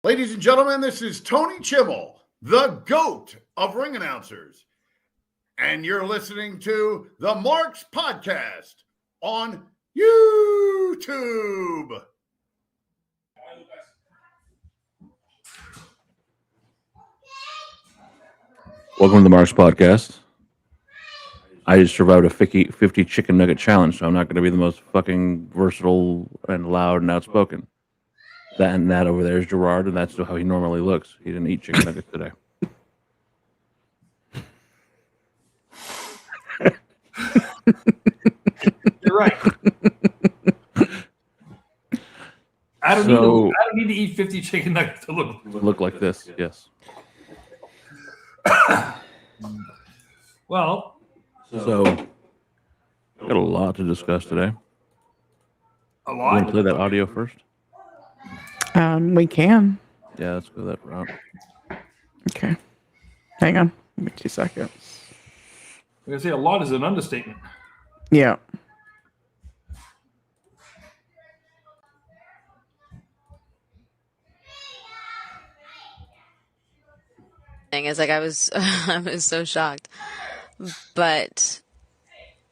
Ladies and gentlemen, this is Tony Chimmel, the GOAT of ring announcers. And you're listening to the Marks Podcast on YouTube. Welcome to the Marks Podcast. I just survived a 50 chicken nugget challenge, so I'm not going to be the most fucking versatile and loud and outspoken. That over there is Gerard, and that's how he normally looks. He didn't eat chicken nuggets today. You're right. I don't need to eat 50 chicken nuggets to look like this. Yes. Well, so got a lot to discuss today. A You lot. want to play that audio first? We can. Yeah, let's go that route. Okay. Hang on. Give me 2 seconds. I'm gonna say a lot is an understatement. Yeah. Is like I was so shocked. But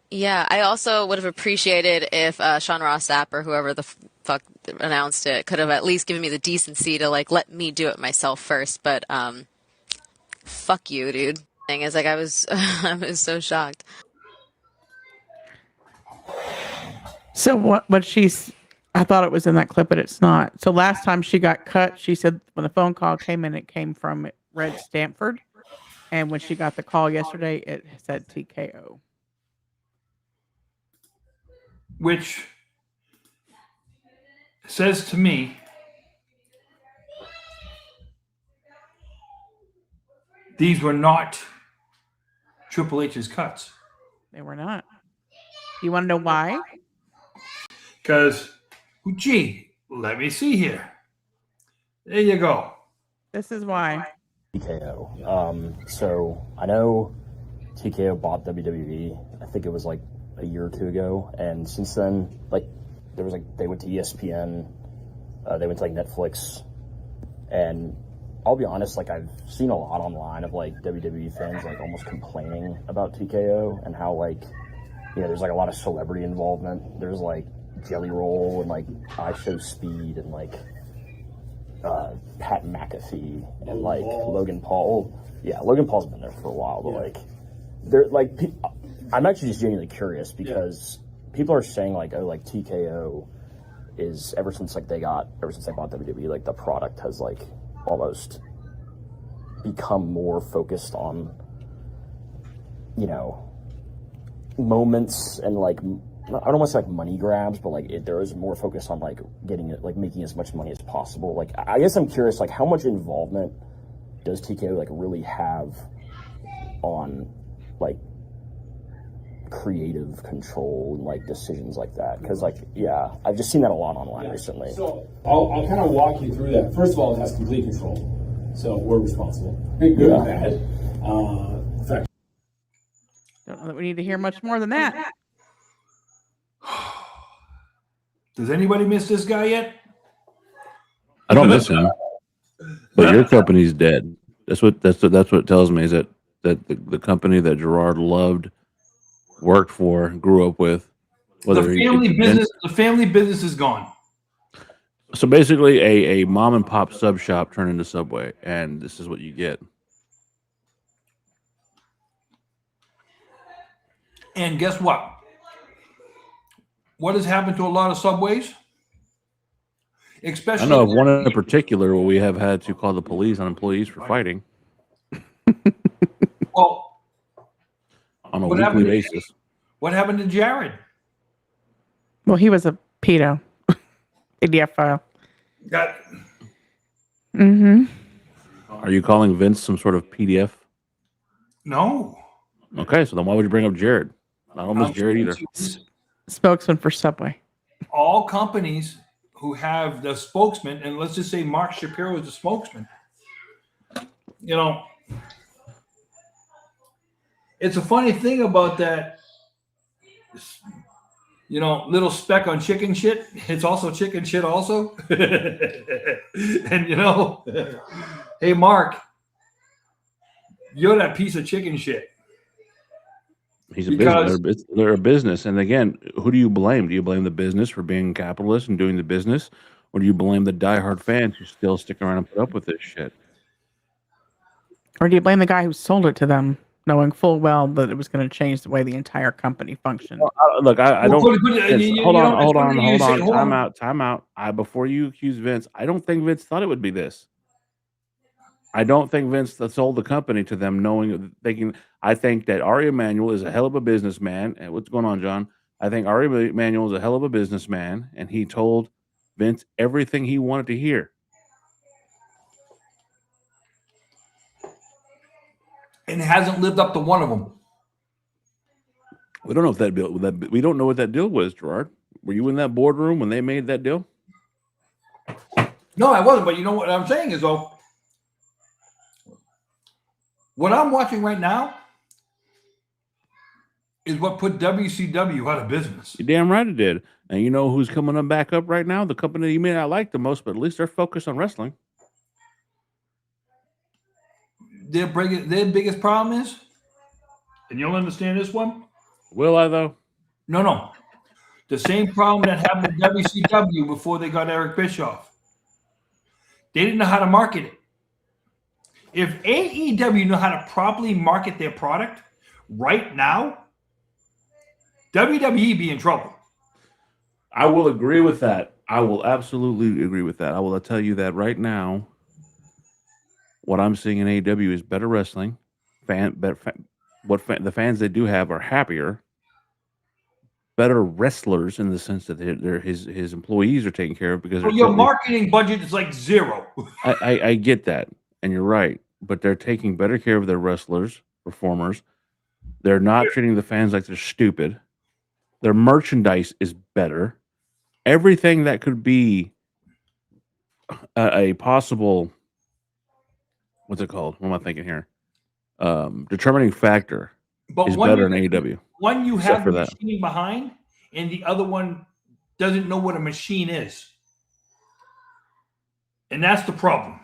yeah, I also would have appreciated if Sean Ross Sapp or whoever the fuck announced it could have at least given me the decency to like let me do it myself first. But fuck you, dude. Is like I was so shocked. So what she's, I thought it was in that clip, but it's not. So last time she got cut, she said when the phone call came in, it came from Red Stanford. And when she got the call yesterday, it said TKO. Which says to me these were not Triple H's cuts. They were not. You want to know why? Because, gee, let me see here. There you go. This is why. TKO. So I know TKO bought WWE. I think it was like a year or two ago, and since then, like there was like they went to ESPN, they went to like Netflix, and I'll be honest, like I've seen a lot online of like WWE fans like almost complaining about TKO and how like there's like a lot of celebrity involvement. There's like Jelly Roll and like I Show Speed and like Pat McAfee and like Logan Paul. Yeah, Logan Paul's been there for a while, but like they're like I'm actually just genuinely curious because people are saying like, oh, like TKO is ever since they bought WWE, like the product has like almost become more focused on moments and like I don't want to say like money grabs, but like there is more focus on like getting it, like making as much money as possible. Like I guess I'm curious, like how much involvement does TKO like really have on like creative control and like decisions like that? Because like I've just seen that a lot online recently. So I'll kind of walk you through that. First of all, it has complete control, so we're responsible. Good or bad. In fact, Don't know that we need to hear much more than that. Does anybody miss this guy yet? I don't miss him, but your company's dead. That's what it tells me is that the company that Gerard loved, worked for, grew up with, The family business is gone. So basically, a mom and pop sub shop turned into Subway, and this is what you get. And guess what? What has happened to a lot of Subways? Especially, I know of one in particular where we have had to call the police on employees for fighting. Well, on a weekly basis. What happened to Jared? Well, he was a pedo. PDF file. Are you calling Vince some sort of PDF? No. Okay, so then why would you bring up Jared? I don't miss Jared either. Spokesman for Subway. All companies who have the spokesman, and let's just say Mark Shapiro is the spokesman, it's a funny thing about that little speck on chicken shit. It's also chicken shit also. And hey, Mark, you're that piece of chicken shit. He's a business. They're a business. And again, who do you blame? Do you blame the business for being capitalist and doing the business? Or do you blame the diehard fans who still stick around and put up with this shit? Or do you blame the guy who sold it to them, knowing full well that it was going to change the way the entire company functioned? Look, I don't. Hold on. Time out. Before you accuse Vince, I don't think Vince thought it would be this. I don't think Vince sold the company to them knowing they can. I think that Ari Emanuel is a hell of a businessman. And what's going on, John? I think Ari Emanuel is a hell of a businessman, and he told Vince everything he wanted to hear. And hasn't lived up to one of them. We don't know if we don't know what that deal was, Gerard. Were you in that boardroom when they made that deal? No, I wasn't. But you know what I'm saying is, though, what I'm watching right now is what put WCW out of business. You're damn right it did. And you know who's coming back up right now? The company you may not like the most, but at least they're focused on wrestling. Their biggest problem is, and you'll understand this one. Will I, though? No. The same problem that happened with WCW before they got Eric Bischoff. They didn't know how to market it. If AEW knew how to properly market their product right now, WWE be in trouble. I will agree with that. I will absolutely agree with that. I will tell you that right now. What I'm seeing in AEW is better wrestling. The fans they do have are happier. Better wrestlers in the sense that his employees are taken care of because your marketing budget is like zero. I get that, and you're right. But they're taking better care of their wrestlers, performers. They're not treating the fans like they're stupid. Their merchandise is better. Everything that could be a possible, what's it called? What am I thinking here? Determining factor is better in AEW. One you have the machine behind, and the other one doesn't know what a machine is. And that's the problem.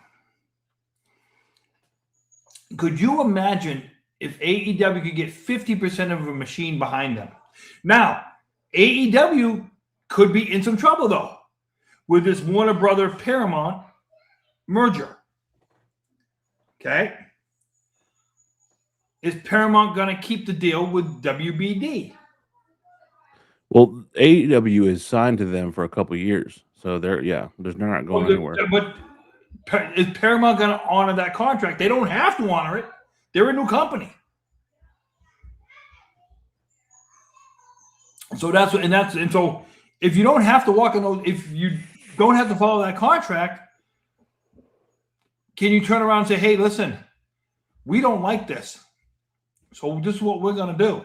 Could you imagine if AEW could get 50% of a machine behind them? Now, AEW could be in some trouble, though, with this Warner Brother Paramount merger. Okay? Is Paramount going to keep the deal with WBD? Well, AEW is signed to them for a couple of years. So they're not going anywhere. But is Paramount going to honor that contract? They don't have to honor it. They're a new company. So so if you don't have to walk in those, if you don't have to follow that contract, can you turn around and say, hey, listen, we don't like this. So this is what we're going to do.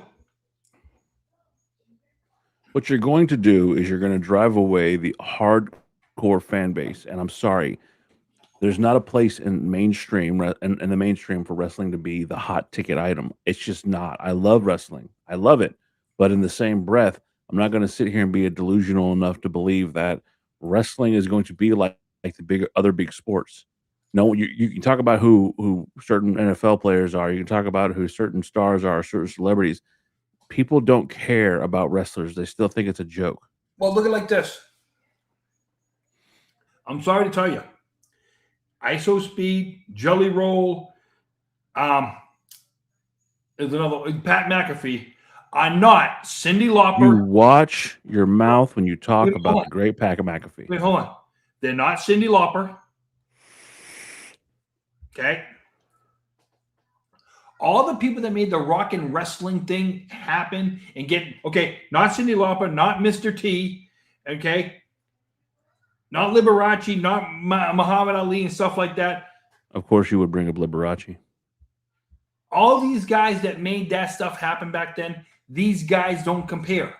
What you're going to do is you're going to drive away the hardcore fan base. And I'm sorry, there's not a place in mainstream in the mainstream for wrestling to be the hot ticket item. It's just not. I love wrestling. I love it. But in the same breath, I'm not going to sit here and be delusional enough to believe that wrestling is going to be like the other big sports. No, you can talk about who certain NFL players are. You can talk about who certain stars are, certain celebrities. People don't care about wrestlers. They still think it's a joke. Well, look at it like this. I'm sorry to tell you. ISO Speed, Jelly Roll, there's another, Pat McAfee, are not Cyndi Lauper. You watch your mouth when you talk about the great Pat McAfee. Wait, hold on. They're not Cyndi Lauper. Okay. All the people that made the rock and wrestling thing happen and not Cyndi Lauper, not Mr. T, okay, not Liberace, not Muhammad Ali and stuff like that. Of course, you would bring up Liberace. All these guys that made that stuff happen back then, these guys don't compare.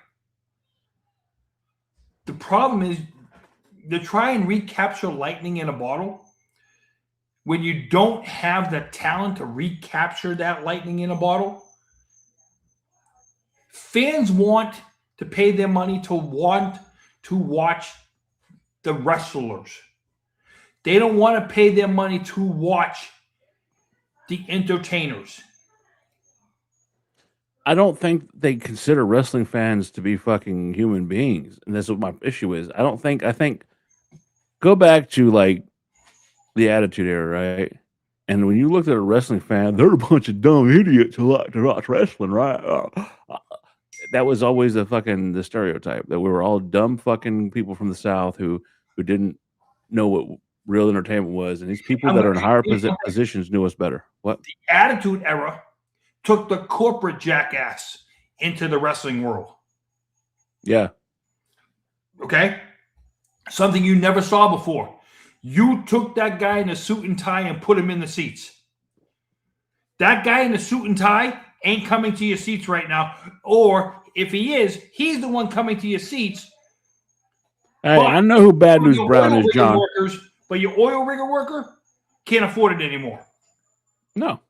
The problem is to try and recapture lightning in a bottle. When you don't have the talent to recapture that lightning in a bottle, fans want to pay their money to want to watch the wrestlers. They don't want to pay their money to watch the entertainers. I don't think they consider wrestling fans to be fucking human beings, and that's what my issue is. I think go back to like the Attitude Era, right? And when you looked at a wrestling fan, they're a bunch of dumb idiots who like to watch wrestling, right? That was always the stereotype, that we were all dumb fucking people from the South who didn't know what real entertainment was, and these people that are in higher positions knew us better. What? The Attitude Era took the corporate jackass into the wrestling world. Yeah. Okay? Something you never saw before. You took that guy in a suit and tie and put him in the seats. That guy in a suit and tie ain't coming to your seats right now. Or if he is, he's the one coming to your seats. Hey, I know who Bad News Brown is, John. But your oil rigger worker can't afford it anymore. No.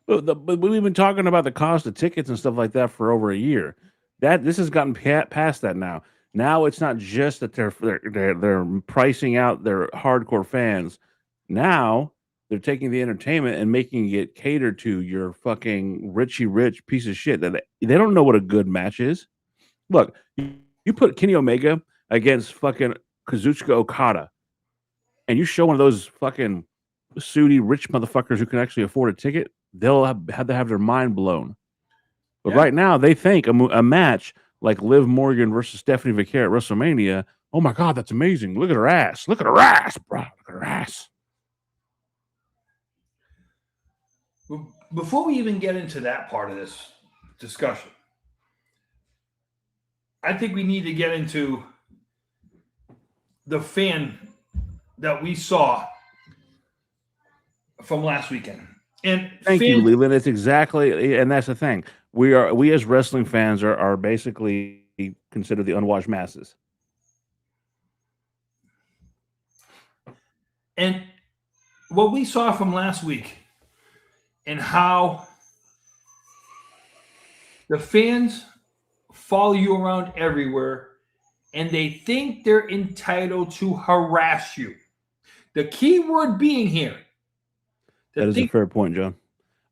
But we've been talking about the cost of tickets and stuff like that for over a year. This has gotten past that now. Now it's not just that they're pricing out their hardcore fans. Now they're taking the entertainment and making it cater to your fucking rich piece of shit. That they don't know what a good match is. Look, you put Kenny Omega against fucking Kazuchika Okada, and you show one of those fucking sooty rich motherfuckers who can actually afford a ticket, they'll have to have their mind blown. But right now, they think a match like Liv Morgan versus Stephanie Vicare at WrestleMania, oh my God, that's amazing. Look at her ass. Look at her ass, bro. Look at her ass. Before we even get into that part of this discussion, I think we need to get into the fan that we saw from last weekend. And thank you, Leland. It's exactly, and that's the thing. We as wrestling fans are basically considered the unwashed masses. And what we saw from last week and how the fans follow you around everywhere and they think they're entitled to harass you. The key word being here. That is a fair point, John.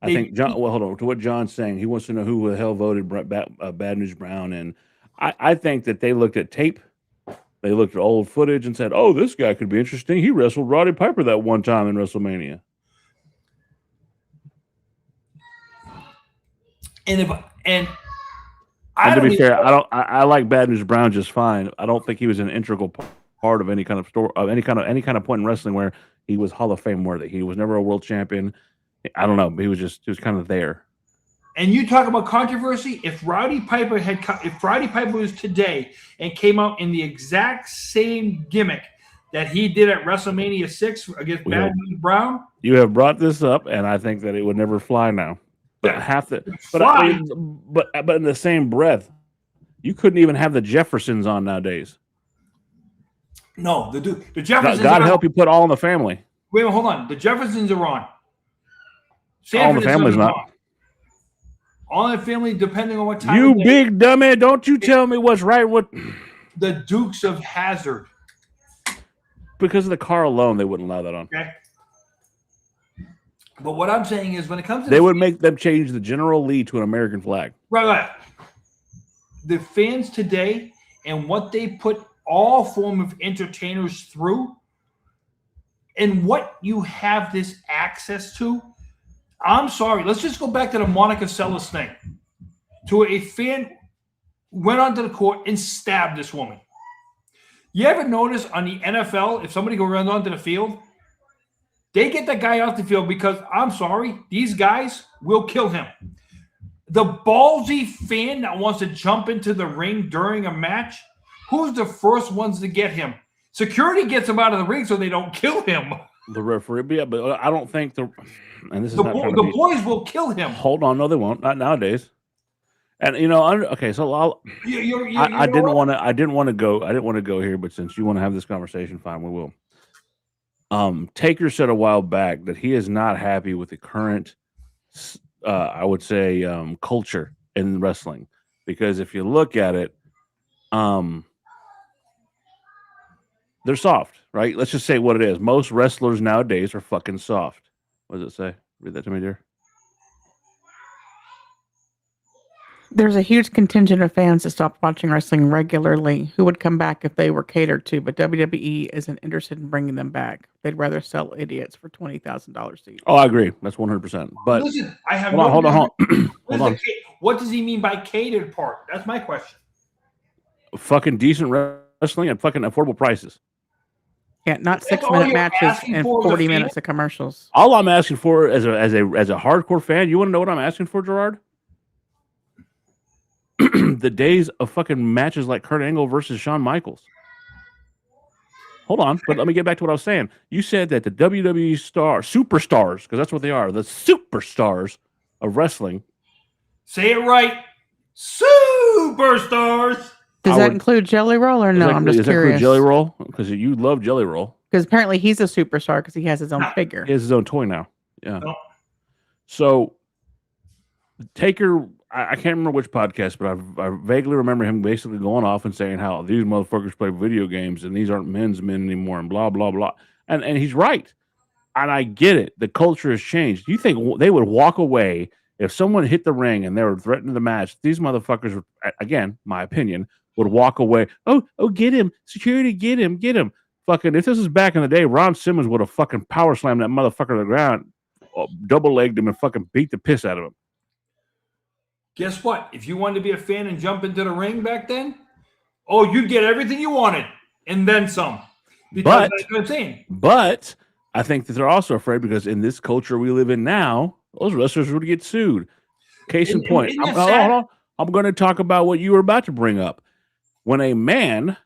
I think John. Well, hold on. To what John's saying, he wants to know who the hell voted Bad News Brown, and I think that they looked at tape, they looked at old footage, and said, "Oh, this guy could be interesting. He wrestled Roddy Piper that one time in WrestleMania." And to be fair, I like Bad News Brown just fine. I don't think he was an integral part of any kind of story, of any kind of point in wrestling where he was Hall of Fame worthy. He was never a world champion. I don't know. He was kind of there. And you talk about controversy. If Roddy Piper was today and came out in the exact same gimmick that he did at WrestleMania 6 against Bad News Brown, you have brought this up, and I think that it would never fly now. But in the same breath, you couldn't even have the Jeffersons on nowadays. No, the Jeffersons. God help you put All in the Family. Wait, hold on. The Jeffersons are on. All in the Family's not. All in the Family, depending on what time. You big dummy! Don't you tell me what's right. What the Dukes of Hazzard? Because of the car alone, they wouldn't allow that on. Okay. But what I'm saying is, when it comes to they would make them change the General Lee to an American flag. Right. The fans today and what they put all form of entertainers through, and what you have this access to. I'm sorry. Let's just go back to the Monica Seles thing. To a fan went onto the court and stabbed this woman. You ever notice on the NFL, if somebody goes onto the field, they get that guy off the field because, I'm sorry, these guys will kill him. The ballsy fan that wants to jump into the ring during a match, who's the first ones to get him? Security gets him out of the ring so they don't kill him. The referee, yeah, but I don't think the boys will kill him. Hold on, no, they won't. Not nowadays. And okay, so I didn't want to go here, but since you want to have this conversation, fine, we will. Taker said a while back that he is not happy with the current, I would say, culture in wrestling, because if you look at it, they're soft, right? Let's just say what it is. Most wrestlers nowadays are fucking soft. What does it say? Read that to me, dear. There's a huge contingent of fans that stopped watching wrestling regularly who would come back if they were catered to, but WWE isn't interested in bringing them back. They'd rather sell idiots for $20,000 each. Oh, I agree. That's 100%. But listen, I have hold on. Hold on. What does he mean by catered part? That's my question. Fucking decent wrestling at fucking affordable prices. Yeah, not That's 6-minute all matches you're asking and for as a 40 fan? minutes of commercials. All I'm asking for as a hardcore fan, you want to know what I'm asking for, Gerard? The days of fucking matches like Kurt Angle versus Shawn Michaels. Hold on, but let me get back to what I was saying. You said that the WWE superstars, because that's what they are, the superstars of wrestling. Say it right. Superstars. Does that include Jelly Roll or no? I'm just Does that curious. include Jelly Roll? Because you love Jelly Roll. Because apparently he's a superstar because he has his own figure. He has his own toy now. Yeah. No. So Taker, I can't remember which podcast, but I vaguely remember him basically going off and saying how these motherfuckers play video games and these aren't men's men anymore and blah, blah, blah. And he's right. And I get it. The culture has changed. You think they would walk away if someone hit the ring and they were threatening the match? These motherfuckers, again, my opinion, would walk away. Oh, get him. Security, get him. Fucking, if this was back in the day, Ron Simmons would have fucking power slammed that motherfucker to the ground, double legged him, and fucking beat the piss out of him. Guess what? If you wanted to be a fan and jump into the ring back then, you'd get everything you wanted and then some. Because that's what I'm saying. But I think that they're also afraid because in this culture we live in now, those wrestlers would get sued. Case in point, I'm going to talk about what you were about to bring up. When a man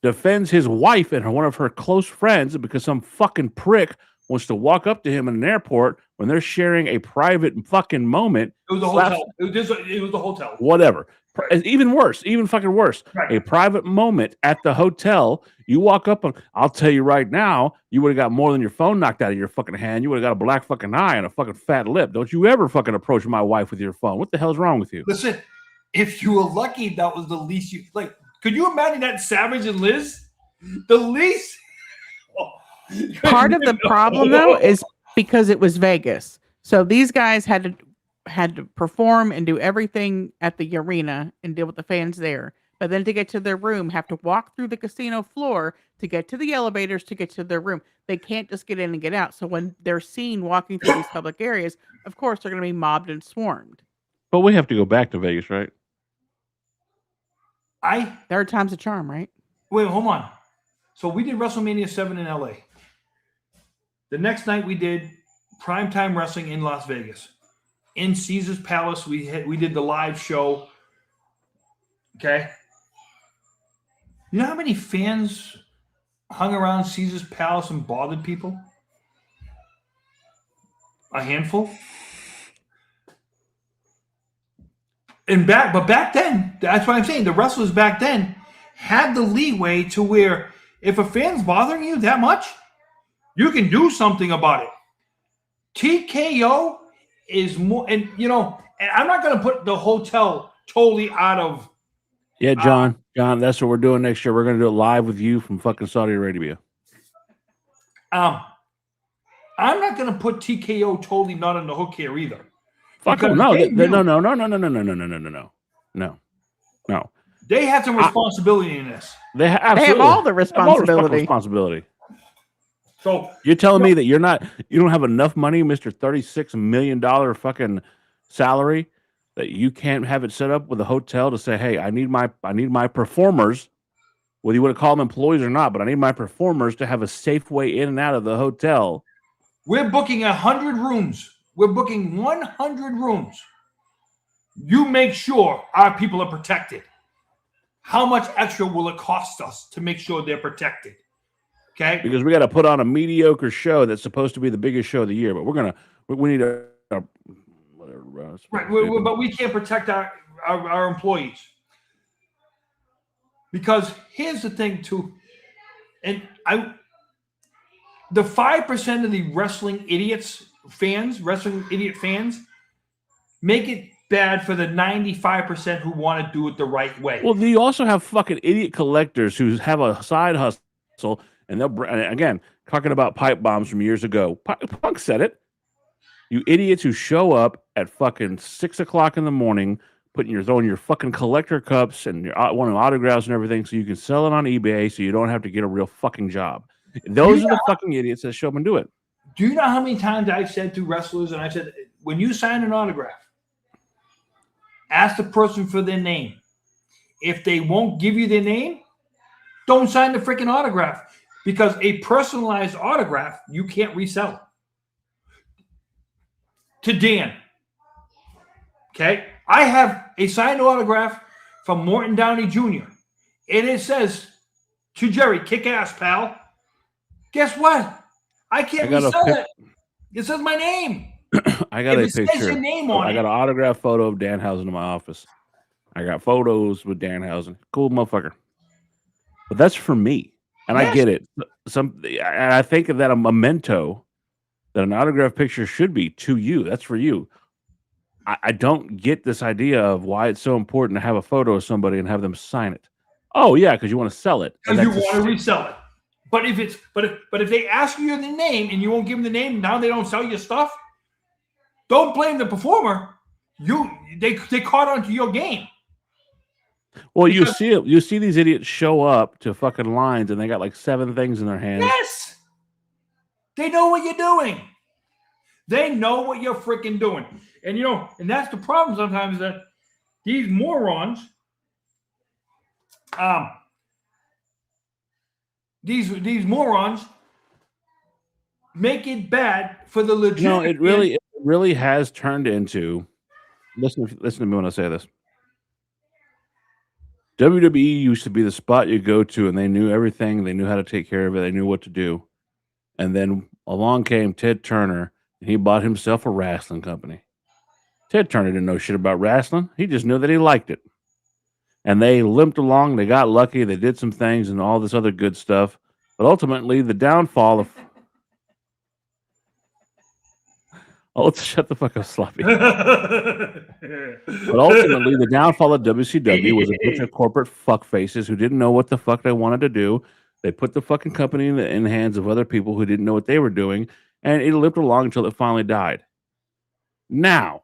defends his wife and one of her close friends because some fucking prick wants to walk up to him in an airport when they're sharing a private fucking moment. It was the hotel. It was the hotel. Whatever. Right. Even fucking worse. Right. A private moment at the hotel. You walk up and I'll tell you right now, you would have got more than your phone knocked out of your fucking hand. You would have got a black fucking eye and a fucking fat lip. Don't you ever fucking approach my wife with your phone. What the hell's wrong with you? Listen, if you were lucky, that was the least you like. Could you imagine that Savage and Liz? The least. Part of the problem though is because it was Vegas. So these guys had to perform and do everything at the arena and deal with the fans there. But then to get to their room, have to walk through the casino floor to get to the elevators to get to their room. They can't just get in and get out. So when they're seen walking through these public areas, of course they're going to be mobbed and swarmed. But we have to go back to Vegas, right? Third time's a charm, right? Wait, hold on. So we did WrestleMania 7 in LA. The next night we did primetime wrestling in Las Vegas. In Caesar's Palace, we did the live show. Okay. You know how many fans hung around Caesar's Palace and bothered people? A handful. But back then, that's what I'm saying. The wrestlers back then had the leeway to where if a fan's bothering you that much, you can do something about it. TKO is more, and I'm not going to put the hotel totally out of. Yeah, John, that's what we're doing next year. We're going to do it live with you from fucking Saudi Arabia. I'm not going to put TKO totally not on the hook here either. Fuck them. No. They have some responsibility in this. They have all the responsibility. So you're telling me that you don't have enough money, Mr. $36 million fucking salary, that you can't have it set up with a hotel to say, hey, I need my performers, whether you want to call them employees or not, but I need my performers to have a safe way in and out of the hotel. We're booking 100 rooms. We're booking 100 rooms. You make sure our people are protected. How much extra will it cost us to make sure they're protected? Okay. Because we got to put on a mediocre show that's supposed to be the biggest show of the year, but we need a whatever. Right, but we can't protect our employees. Because here's the thing too, the 5% of the wrestling idiot fans make it bad for the 95% who want to do it the right way. Well, you also have fucking idiot collectors who have a side hustle, and and again, talking about pipe bombs from years ago. Punk said it. You idiots who show up at fucking 6 o'clock in the morning, throwing your fucking collector cups and your wanting autographs and everything, so you can sell it on eBay, so you don't have to get a real fucking job. Those are the fucking idiots that show up and do it. Do you know how many times I've said to wrestlers, and I said, when you sign an autograph, ask the person for their name. If they won't give you their name, don't sign the freaking autograph, because a personalized autograph you can't resell. To Dan, okay, I have a signed autograph from Morton Downey Jr. and it says to Jerry, "Kick ass, pal." Guess what? I can't resell it. It says my name. I got a picture. Says your name on I got it. an autographed photo of Danhausen in my office. I got photos with Danhausen. Cool motherfucker. But that's for me, and I get it. And I think that a memento, that an autographed picture should be to you. That's for you. I don't get this idea of why it's so important to have a photo of somebody and have them sign it. Oh yeah, because you want to sell it. Because you want to resell it. But if they ask you the name and you won't give them the name, now they don't sell your stuff. Don't blame the performer. They caught on to your game. Well, you see these idiots show up to fucking lines and they got like 7 things in their hands. Yes, they know what you're doing. They know what you're freaking doing, and and that's the problem sometimes, that these morons, these morons make it bad for the legit. It really has turned into. Listen to me when I say this. WWE used to be the spot you go to, and they knew everything. They knew how to take care of it. They knew what to do. And then along came Ted Turner, and he bought himself a wrestling company. Ted Turner didn't know shit about wrestling. He just knew that he liked it. And they limped along. They got lucky. They did some things and all this other good stuff. But ultimately, the downfall of... Oh, let's shut the fuck up, Sloppy. But ultimately, the downfall of WCW was a bunch of corporate fuckfaces who didn't know what the fuck they wanted to do. They put the fucking company in the hands of other people who didn't know what they were doing, and it limped along until it finally died. Now,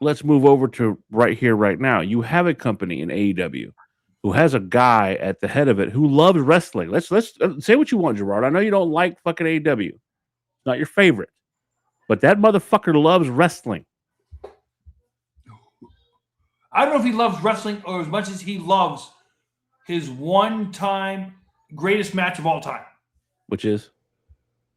let's move over to right here, right now. You have a company in AEW who has a guy at the head of it who loves wrestling. Let's say what you want, Gerard. I know you don't like fucking AEW. It's not your favorite. But that motherfucker loves wrestling. I don't know if he loves wrestling or as much as he loves his one-time greatest match of all time. Which is?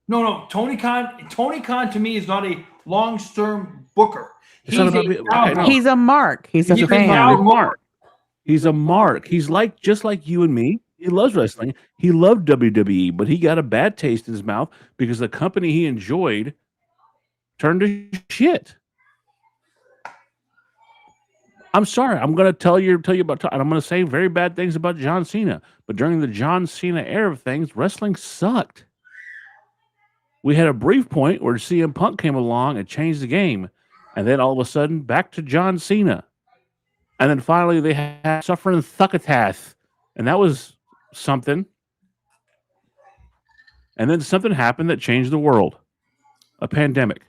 No. Tony Khan. Tony Khan to me is not a long-term booker. He's a mark. He's a fan. He's a mark. He's just like you and me. He loves wrestling. He loved WWE, but he got a bad taste in his mouth because the company he enjoyed turned to shit. I'm sorry. I'm going to tell you about, and I'm going to say very bad things about John Cena. But during the John Cena era of things, wrestling sucked. We had a brief point where CM Punk came along and changed the game, and then all of a sudden, back to John Cena, and then finally they had suffering Thuckatath, and that was something. And then something happened that changed the world: a pandemic.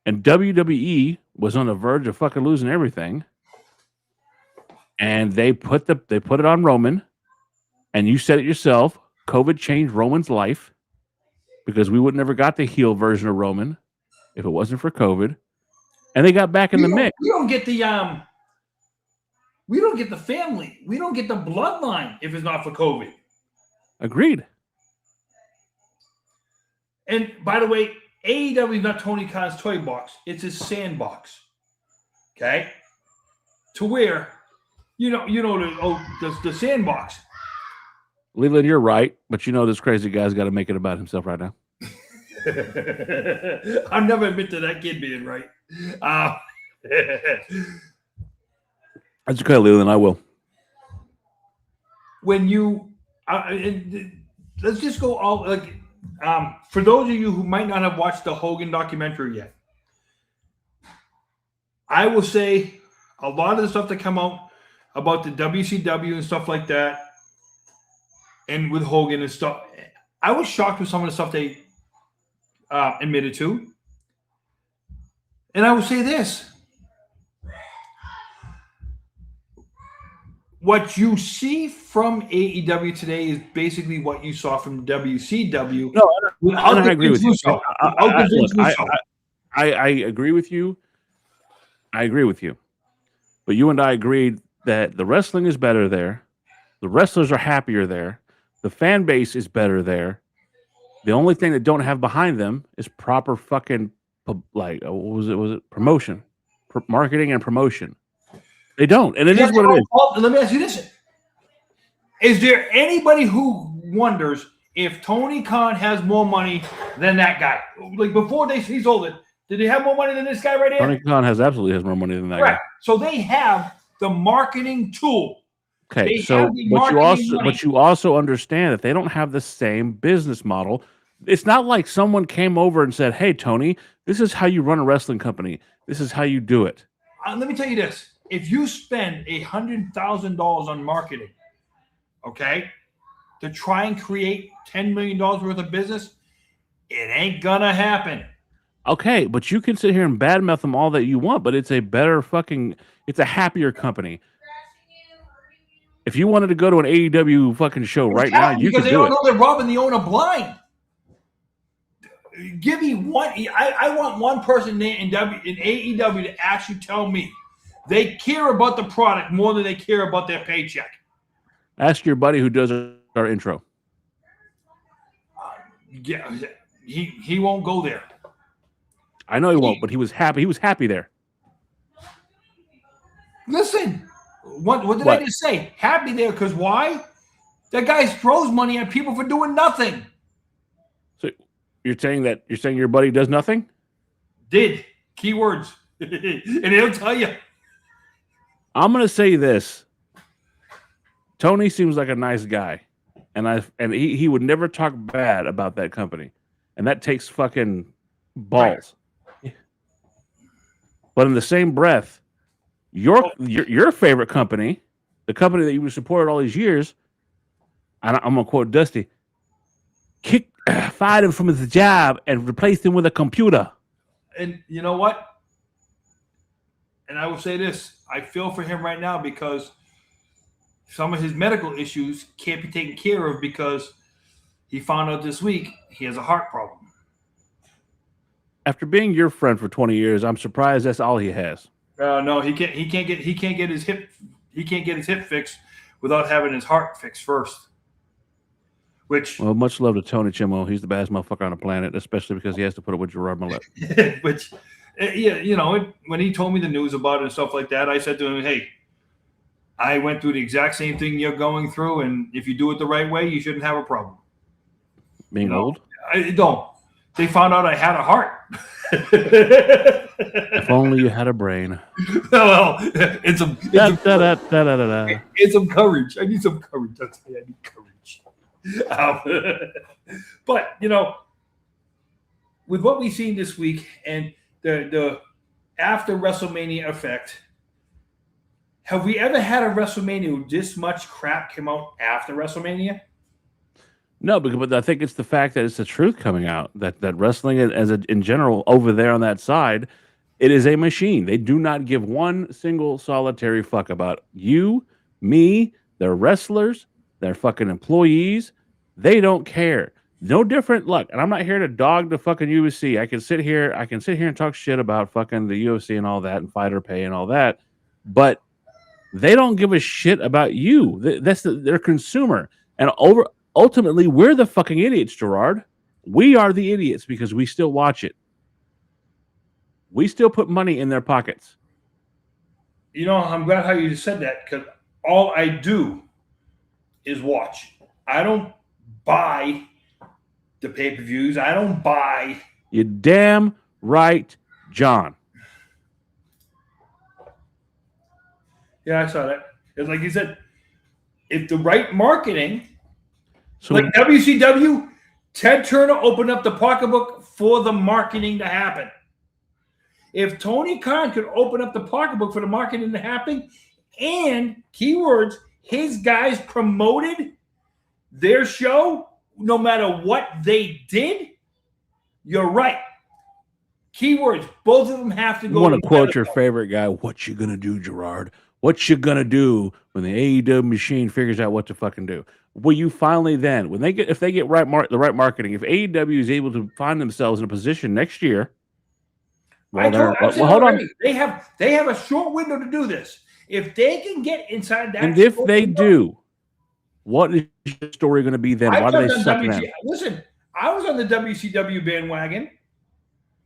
And WWE was on the verge of fucking losing everything. And they put it on Roman. And you said it yourself, COVID changed Roman's life, because we would never got the heel version of Roman if it wasn't for COVID. And they got back in the mix. We don't get the family. We don't get the bloodline if it's not for COVID. Agreed. And by the way, AEW is not Tony Khan's toy box. It's his sandbox. Okay? To where, the sandbox. Leland, you're right, but this crazy guy's got to make it about himself right now. I'll never admit to that kid being right. That's okay, Leland, I will. When you... let's just go all... for those of you who might not have watched the Hogan documentary yet, I will say a lot of the stuff that come out about the WCW and stuff like that, and with Hogan and stuff, I was shocked with some of the stuff they admitted to. And I will say this. What you see from AEW today is basically what you saw from WCW. No, I agree with you. I agree with you. I agree with you. But you and I agreed that the wrestling is better there. The wrestlers are happier there. The fan base is better there. The only thing that don't have behind them is proper fucking what was it? Promotion, marketing and promotion. They don't, and it is what it is. Let me ask you this: is there anybody who wonders if Tony Khan has more money than that guy? Like before he sold it, did he have more money than this guy right here? Tony Khan absolutely has more money than that guy. So they have the marketing tool. Okay, but you also understand that they don't have the same business model. It's not like someone came over and said, "Hey, Tony, this is how you run a wrestling company. This is how you do it." Let me tell you this. If you spend $100,000 on marketing, okay, to try and create $10 million worth of business, it ain't gonna happen. Okay, but you can sit here and badmouth them all that you want, but it's a happier company. If you wanted to go to an AEW fucking show right now, you could do it. Because they don't know they're robbing the owner blind. Give me one. I want one person in AEW to actually tell me they care about the product more than they care about their paycheck. Ask your buddy who does our intro. Yeah, he won't go there. I know he won't, but he was happy. He was happy there. Listen, what did I just say? Happy there because why? That guy throws money at people for doing nothing. So you're saying your buddy does nothing? Did keywords, and he'll tell you. I'm gonna say this. Tony seems like a nice guy, and he would never talk bad about that company, and that takes fucking balls. Right. But in the same breath, your favorite company, the company that you supported all these years, I'm gonna quote Dusty, fired him from his job and replaced him with a computer. And you know what? And I will say this. I feel for him right now because some of his medical issues can't be taken care of because he found out this week he has a heart problem. After being your friend for 20 years, I'm surprised that's all he has. No, he can't get his hip fixed without having his heart fixed first. Well, much love to Tony Chimo. He's the baddest motherfucker on the planet, especially because he has to put up with Gerard Millett. Which, yeah, when he told me the news about it and stuff like that, I said to him, "Hey, I went through the exact same thing you're going through, and if you do it the right way, you shouldn't have a problem." Being old? I don't. They found out I had a heart. If only you had a brain. Well, it's some courage. I need some courage. That's why I need courage. But with what we've seen this week and the after WrestleMania effect, have we ever had a WrestleMania where this much crap came out after WrestleMania? No, but I think it's the fact that it's the truth coming out that wrestling in general over there on that side, it is a machine. They do not give one single solitary fuck about you, me, their wrestlers, their fucking employees. They don't care. No different. Look, and I'm not here to dog the fucking UFC. I can sit here and talk shit about fucking the UFC and all that and fighter pay and all that, but they don't give a shit about you. That's their consumer. And ultimately, we're the fucking idiots, Gerard. We are the idiots because we still watch it. We still put money in their pockets. I'm glad how you just said that because all I do is watch. I don't buy the pay-per-views. I don't buy. You're damn right, John. Yeah, I saw that. It's like you said, if the right marketing, like WCW, Ted Turner opened up the pocketbook for the marketing to happen. If Tony Khan could open up the pocketbook for the marketing to happen, and keywords, his guys promoted their show no matter what they did, you're right. Keywords, both of them have to go. I want to quote your favorite guy. What you gonna do, Gerard? What you gonna do when the AEW machine figures out what to fucking do? Will you finally then, when they get, if they get the right marketing, if AEW is able to find themselves in a position next year, hold on, they have a short window to do this. If they can get inside that, and if they do, what is your story going to be then? Why do they suck now? Listen, I was on the WCW bandwagon.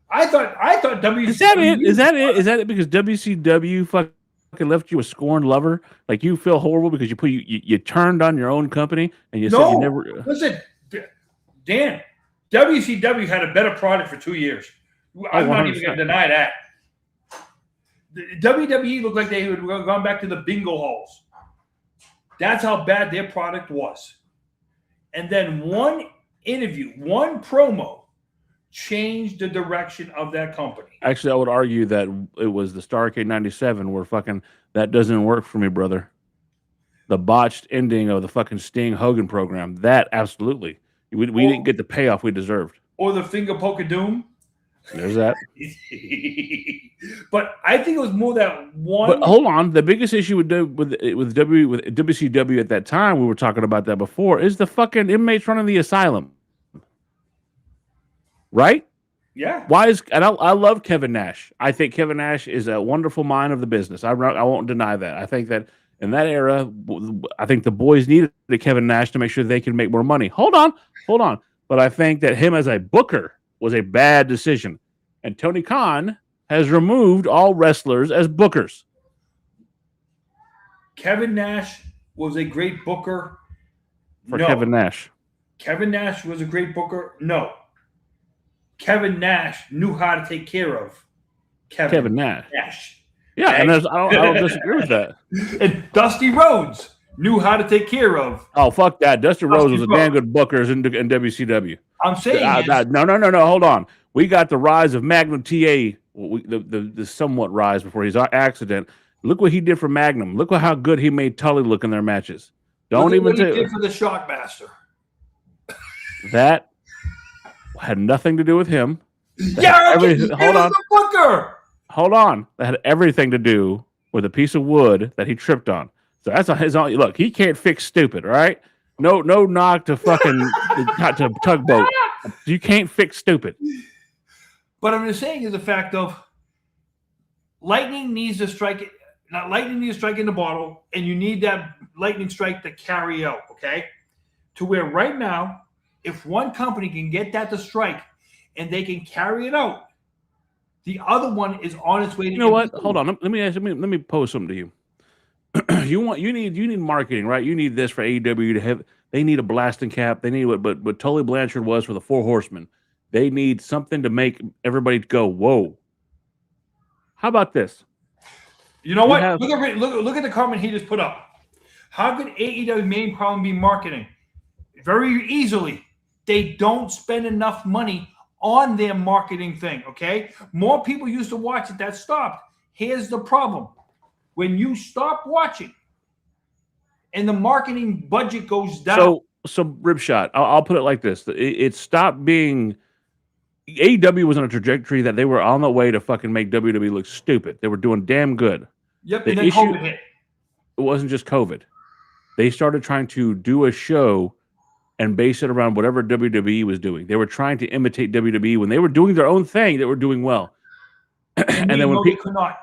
I thought WCW. Is that it? Is that it? Is that it? Because WCW fucking left you a scorned lover? Like you feel horrible because you turned on your own company and you said you never. Listen, Dan, WCW had a better product for 2 years. I'm not even going to deny that. The WWE looked like they had gone back to the bingo halls. That's how bad their product was. And then one interview, one promo changed the direction of that company. Actually, I would argue that it was the Starrcade 97 where fucking that doesn't work for me, brother. The botched ending of the fucking Sting Hogan program. That absolutely. We didn't get the payoff we deserved. Or the finger poke of doom. There's that. But I think it was more that one. But hold on, the biggest issue with WCW at that time, we were talking about that before, is the fucking inmates running the asylum, right? Yeah. Why is and I love Kevin Nash. I think Kevin Nash is a wonderful mind of the business. I won't deny that. I think that in that era, I think the boys needed Kevin Nash to make sure they could make more money. Hold on. But I think that him as a booker was a bad decision. And Tony Khan has removed all wrestlers as bookers. Kevin Nash was a great booker. For Kevin Nash. Kevin Nash was a great booker. No. Kevin Nash knew how to take care of Kevin Nash. Yeah, and I don't disagree with that. And Dusty Rhodes knew how to take care of. Oh, fuck that. Dusty Rhodes was a damn good booker in WCW. I'm saying no. Hold on. We got the rise of Magnum TA, the somewhat rise before his accident. Look what he did for Magnum. Look how good he made Tully look in their matches. Don't even what he did for the Shockmaster. That had nothing to do with him. Hold on. Booker. Hold on. That had everything to do with a piece of wood that he tripped on. So that's his own. Look, he can't fix stupid, all right? No knock to fucking to tugboat. You can't fix stupid. But I'm just saying is the fact of lightning needs to strike it. Not lightning needs to strike in the bottle, and you need that lightning strike to carry out, okay? To where right now, if one company can get that to strike and they can carry it out, the other one is on its way to. You know what? Hold on. Let me pose something to you. You need marketing, right? You need this for AEW to have. They need a blasting cap. They need what Tully Blanchard was for the Four Horsemen. They need something to make everybody go, whoa. How about this? You know what? Look at the comment he just put up. How could AEW's main problem be marketing? Very easily. They don't spend enough money on their marketing thing, okay? More people used to watch it. That stopped. Here's the problem. When you stop watching and the marketing budget goes down. So Ripshot, I'll put it like this. It stopped being AEW was on a trajectory that they were on the way to fucking make WWE look stupid. They were doing damn good. Yep, and then COVID hit. It wasn't just COVID. They started trying to do a show and base it around whatever WWE was doing. They were trying to imitate WWE when they were doing their own thing. They were doing well. And then when people could not.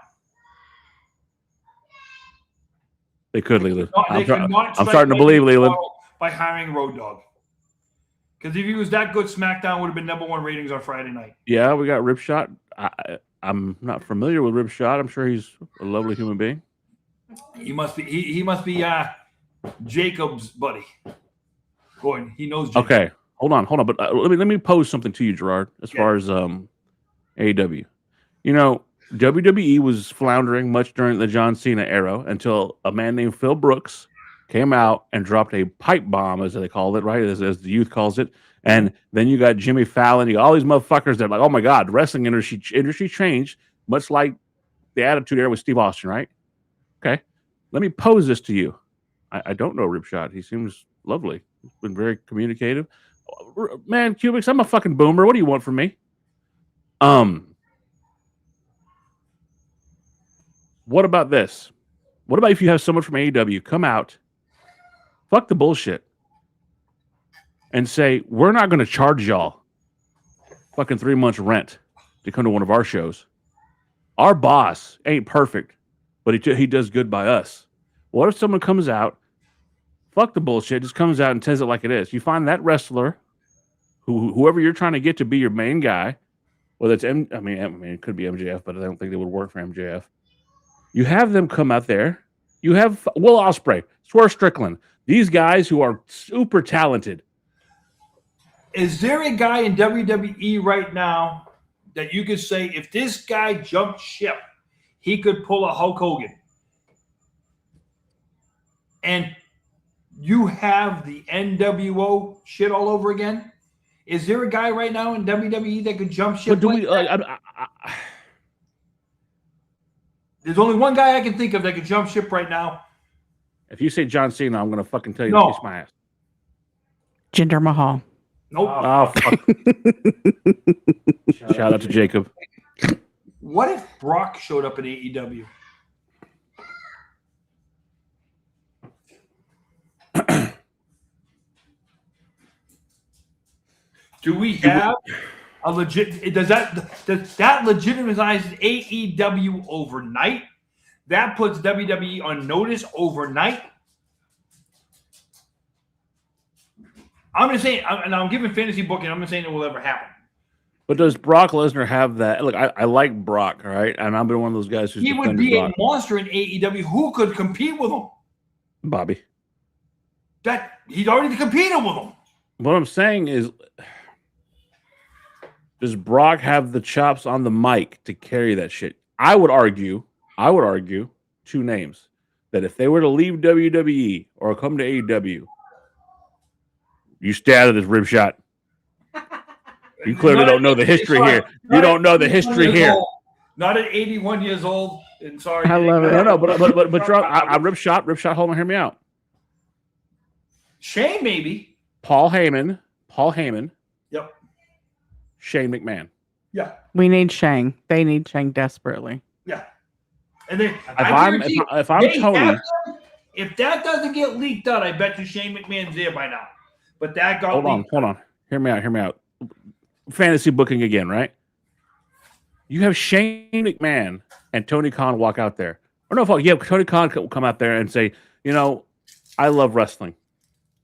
They could, Leland. I'm starting to believe, Leland. By hiring Road Dogg. Because if he was that good, SmackDown would have been #1 ratings on Friday night. Yeah, we got Ripshot. I'm not familiar with Ripshot. I'm sure he's a lovely human being. He must be. He must be Jacob's buddy. Gordon, he knows. Jacob. Okay, hold on. But let me pose something to you, Gerard. As far as AEW, WWE was floundering much during the John Cena era until a man named Phil Brooks came out and dropped a pipe bomb, as they call it, right? As the youth calls it. And then you got Jimmy Fallon. You got all these motherfuckers that are like, oh my God, the wrestling industry changed much like the Attitude Era with Steve Austin, right? Okay. Let me pose this to you. I don't know Ripshot. He seems lovely. He's been very communicative. Man, Cubics, I'm a fucking boomer. What do you want from me? What about this? What about if you have someone from AEW come out, fuck the bullshit, and say, we're not going to charge y'all fucking 3 months rent to come to one of our shows. Our boss ain't perfect, but he does good by us. What if someone comes out, fuck the bullshit, just comes out and says it like it is? You find that wrestler, whoever you're trying to get to be your main guy, whether it's I mean, it could be MJF, but I don't think they would work for MJF. You have them come out there. You have Will Ospreay, Swerve Strickland. These guys who are super talented. Is there a guy in WWE right now that you could say, if this guy jumped ship, he could pull a Hulk Hogan? And you have the NWO shit all over again? Is there a guy right now in WWE that could jump ship? But do we? There's only one guy I can think of that could jump ship right now. If you say John Cena, I'm going to fucking tell you No. to kiss my ass. Jinder Mahal. Nope. Oh, fuck. Shout out to Jacob. What if Brock showed up in AEW? Do we have a legit? Does that legitimize AEW overnight? That puts WWE on notice overnight. I'm just saying, and I'm giving fantasy booking. I'm not saying it will ever happen. But does Brock Lesnar have that? Look, I like Brock, all right? And I've been one of those guys who's he would be Brock. A monster in AEW. Who could compete with him? Bobby. That he's already competed with him. What I'm saying is, does Brock have the chops on the mic to carry that shit? I would argue 2 names. That if they were to leave WWE or come to AEW, you stay out of this rib shot. You clearly don't know the history here. You don't know the history here. Not at 81 years old. And sorry. I love it. No, but I rib shot, hold on, hear me out. Shane, maybe. Paul Heyman. Yep. Shane McMahon. Yeah. We need Shang. They need Shang desperately. Yeah. And then if I'm Tony, if that doesn't get leaked out, I bet you Shane McMahon's there by now. But that got hold on. Hear me out. Fantasy booking again, right? You have Shane McMahon and Tony Khan walk out there. Or no, you have Tony Khan come out there and say, I love wrestling.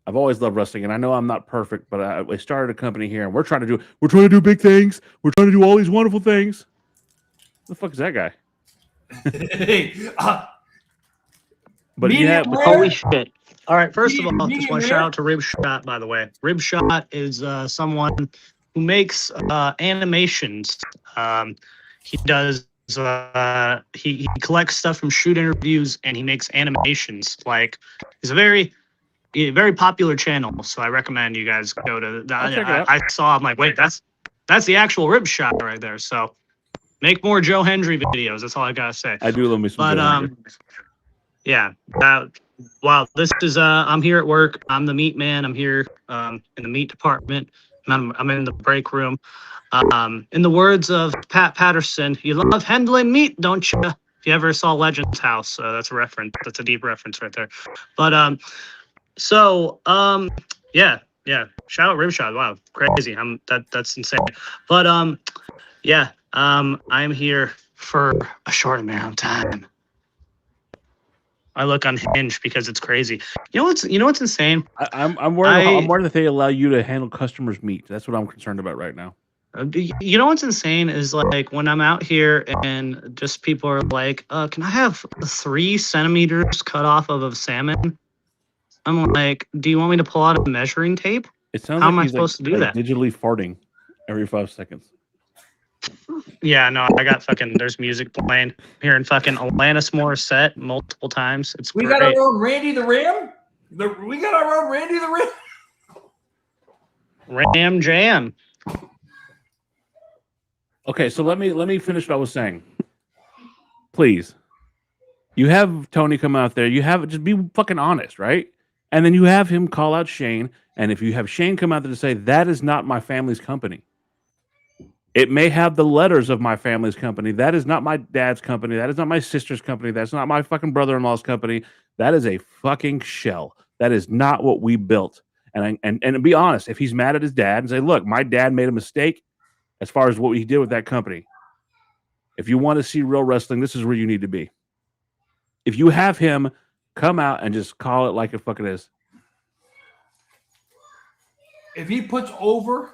I've always loved wrestling, and I know I'm not perfect, but I started a company here, and we're trying to do big things. We're trying to do all these wonderful things. Who the fuck is that guy? But holy shit. All right, first of all, just want to shout out to Rib Shot, by the way. Rib Shot is someone who makes animations. He does he collects stuff from shoot interviews, and he makes animations. Like, he's a very popular channel, so I recommend you guys go to that. I saw, I'm like, wait, that's the actual Rib Shot right there. So make more Joe Hendry videos. That's all I gotta say. I do love me some Joe Hendry. Yeah. Wow. This is I'm here at work. I'm the meat man. I'm here in the meat department. I'm in the break room. In the words of Pat Patterson, you love handling meat, don't you? If you ever saw Legends House, that's a reference. That's a deep reference right there. But yeah. Shout out Ribshot. Wow, crazy. That's insane. But I'm here for a short amount of time. I look unhinged because it's crazy. You know what's insane? I'm worried that they allow you to handle customers' meat. That's what I'm concerned about right now. You know what's insane is, like, when I'm out here and just people are like, can I have 3 centimeters cut off of a salmon? I'm like, do you want me to pull out a measuring tape? It sounds How like am I supposed to do that? Digitally farting every 5 seconds. Yeah, no, I got fucking, there's music playing here in fucking Alanis Morissette multiple times. It's We great. got our own Randy the Ram. We got our own Randy the Ram. Ram Jam. Okay, so let me finish what I was saying. Please. You have Tony come out there. You have just be fucking honest, right? And then you have him call out Shane. And if you have Shane come out there to say, that is not my family's company. It may have the letters of my family's company. That is not my dad's company. That is not my sister's company. That's not my fucking brother-in-law's company. That is a fucking shell. That is not what we built. And be honest, if he's mad at his dad and say, look, my dad made a mistake as far as what he did with that company. If you want to see real wrestling, this is where you need to be. If you have him come out and just call it like it fucking is. If he puts over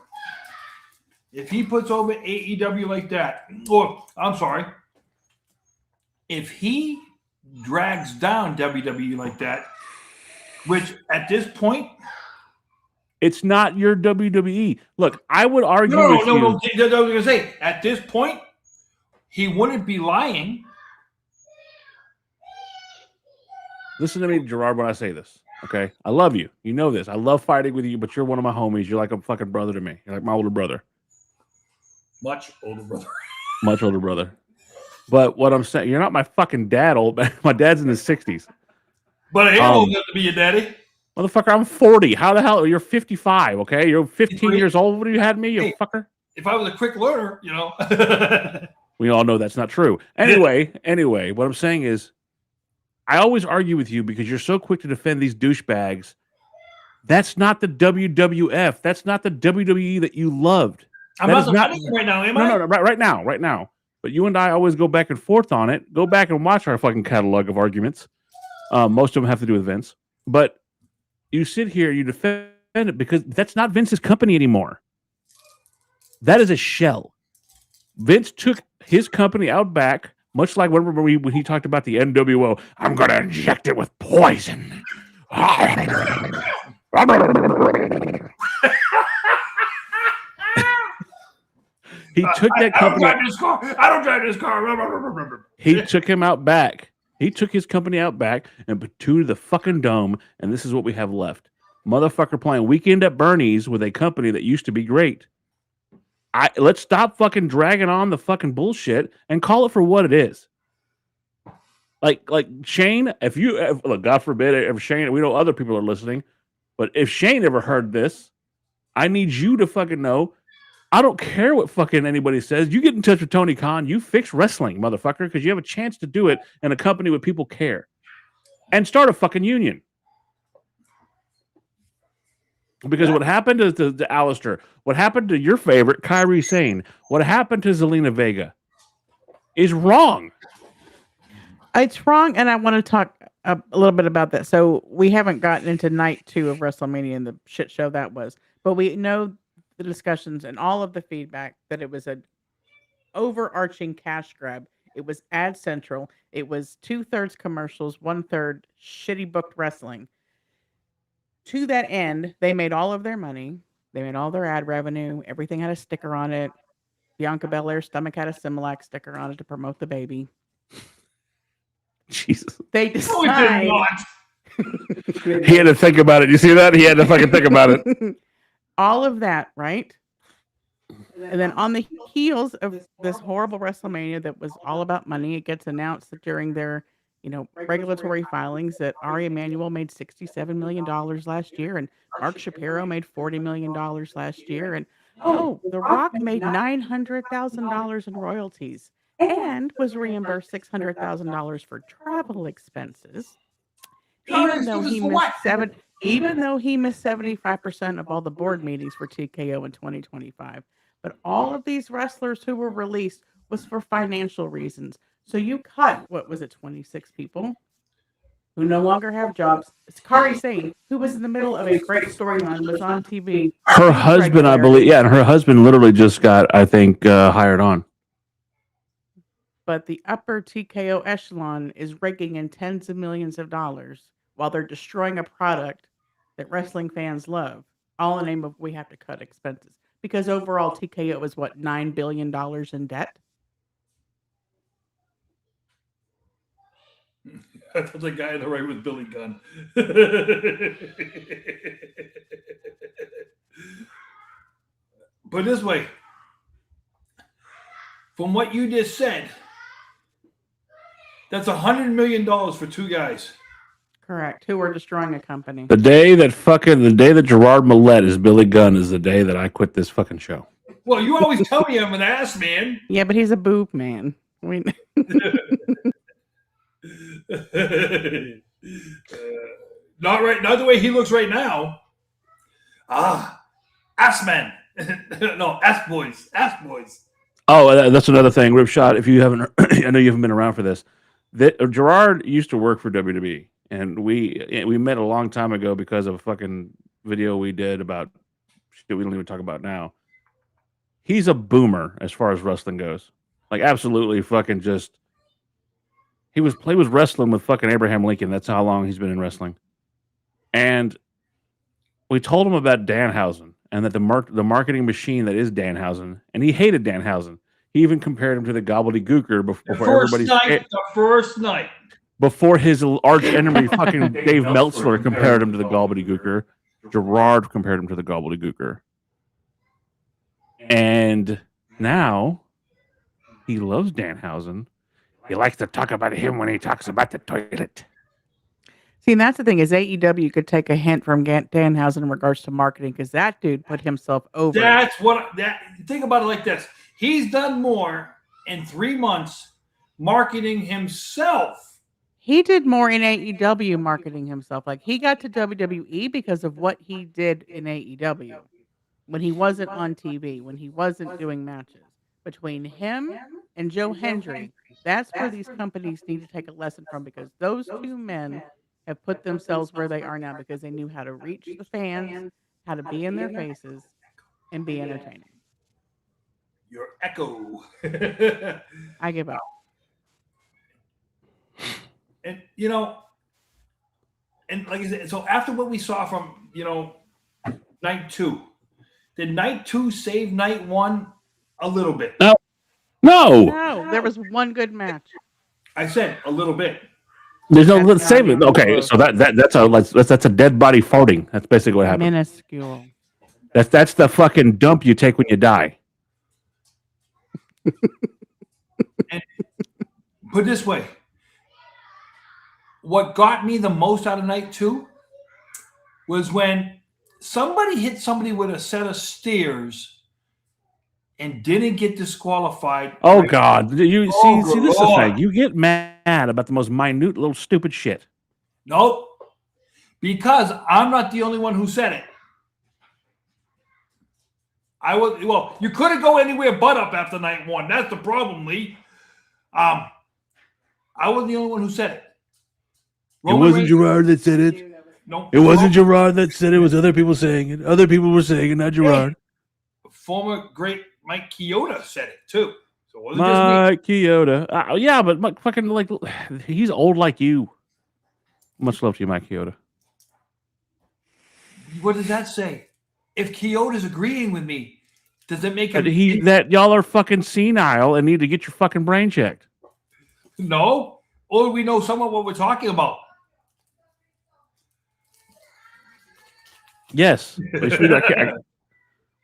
AEW like that, or I'm sorry, if he drags down WWE like that, which at this point, it's not your WWE. Look, I would argue. No. I was going to say, at this point, he wouldn't be lying. Listen to me, Gerard, when I say this. Okay, I love you. You know this. I love fighting with you, but you're one of my homies. You're like a fucking brother to me. You're like my older brother. Much older brother. Much older brother. But what I'm saying, you're not my fucking dad, old man. My dad's in his 60s. But I am old enough to be your daddy. Motherfucker, I'm 40. How the hell? You're 55, okay? You're 15 years old when you had me, you fucker. If I was a quick learner, you know. We all know that's not true. Anyway, what I'm saying is, I always argue with you because you're so quick to defend these douchebags. That's not the WWF. That's not the WWE that you loved. I'm not defending right now, am I? No, right now. But you and I always go back and forth on it. Go back and watch our fucking catalog of arguments. Most of them have to do with Vince. But you sit here, you defend it because that's not Vince's company anymore. That is a shell. Vince took his company out back, much like when he talked about the NWO. I'm going to inject it with poison. He took that company. I don't drive this car. He took him out back. He took his company out back and put two to the fucking dome, and this is what we have left. Motherfucker playing Weekend at Bernie's with a company that used to be great. Let's stop fucking dragging on the fucking bullshit and call it for what it is. Like Shane, look, God forbid, if Shane, we know other people are listening, but if Shane ever heard this, I need you to fucking know. I don't care what fucking anybody says. You get in touch with Tony Khan, you fix wrestling, motherfucker, because you have a chance to do it in a company where people care. And start a fucking union. Because what happened to Alistair, what happened to your favorite, Kairi Sane, what happened to Zelina Vega is wrong. It's wrong, and I want to talk a little bit about that. So we haven't gotten into night 2 of WrestleMania and the shit show that was, but we know the discussions and all of the feedback that it was an overarching cash grab. It was ad central. It was 2/3 commercials, 1/3 shitty booked wrestling. To that end, they made all of their money. They made all their ad revenue. Everything had a sticker on it. Bianca Belair's stomach had a Similac sticker on it to promote the baby. Jesus. They decided. He had to think about it. You see that? He had to fucking think about it. All of that, right? And then on the heels of this horrible WrestleMania that was all about money, it gets announced that during their, regulatory filings that Ari Emanuel made $67 million last year, and Mark Shapiro made $40 million last year, and The Rock made $900,000 in royalties and was reimbursed $600,000 for travel expenses, even though he missed 75% of all the board meetings for TKO in 2025. But all of these wrestlers who were released was for financial reasons. So you cut, 26 people who no longer have jobs. It's Kairi Sane, who was in the middle of a great storyline, was on TV. Her husband, I believe, and her husband literally just got, I think, hired on. But the upper TKO echelon is raking in tens of millions of dollars while they're destroying a product that wrestling fans love, all in the name of we have to cut expenses. Because overall, TKO is $9 billion in debt? I thought the guy on the right was Billy Gunn. But this way, from what you just said, That's $100 million for two guys. Correct. Who are destroying a company. The day that Gerard Millette is Billy Gunn is the day that I quit this fucking show. Well, you always tell me I'm an ass man. Yeah, but he's a boob man. Not right. Not the way he looks right now. Ass man. No, ass boys. Ass boys. Oh, that's another thing. Ripshot, if you haven't, I know you haven't been around for this. Gerard used to work for WWE, and we met a long time ago because of a fucking video we did about shit we don't even talk about now. He's a boomer as far as wrestling goes. Like, absolutely fucking just. He was wrestling with fucking Abraham Lincoln. That's how long he's been in wrestling. And we told him about Danhausen and that the marketing machine that is Danhausen, and he hated Danhausen. He even compared him to the gobbledygooker before everybody. The first night. Before his arch enemy, fucking Dave Meltzer, compared him to the gobbledygooker. Gerard compared him to the gobbledygooker. And now he loves Danhausen. He likes to talk about him when he talks about the toilet. See, and that's the thing is AEW could take a hint from Danhausen in regards to marketing because that dude put himself over. Think about it like this. He's done more in 3 months marketing himself. He did more in AEW marketing himself. Like he got to WWE because of what he did in AEW when he wasn't on TV, when he wasn't doing matches. Between him and Joe Hendry, that's where these companies need to take a lesson from because those two men have put themselves where they are now because they knew how to reach the fans, how to be in their faces, and be entertaining. Your echo. I give up. And, and like I said, so after what we saw from, night 2, did night 2 save night 1 a little bit? No, there was one good match. I said a little bit. There's no let's save it. Okay, so that's a dead body farting. That's basically what happened. Minuscule. That's the fucking dump you take when you die. And put it this way, what got me the most out of night 2 was when somebody hit somebody with a set of stairs and didn't get disqualified. Oh God! See this is the thing. You get mad about the most minute little stupid shit. Nope, because I'm not the only one who said it. You couldn't go anywhere but up after night 1. That's the problem, Lee. I wasn't the only one who said it. It wasn't Gerard that said it. No, it wasn't Gerard that said it. It was other people saying it. Other people were saying it, not Gerard. Former great Mike Chioda said it too. So it wasn't Mike Chioda. Yeah, but Mike fucking he's old like you. Much love to you, Mike Chioda. What does that say? If Chioda's agreeing with me, does it make that y'all are fucking senile and need to get your fucking brain checked? No, or we know somewhat what we're talking about. Yes.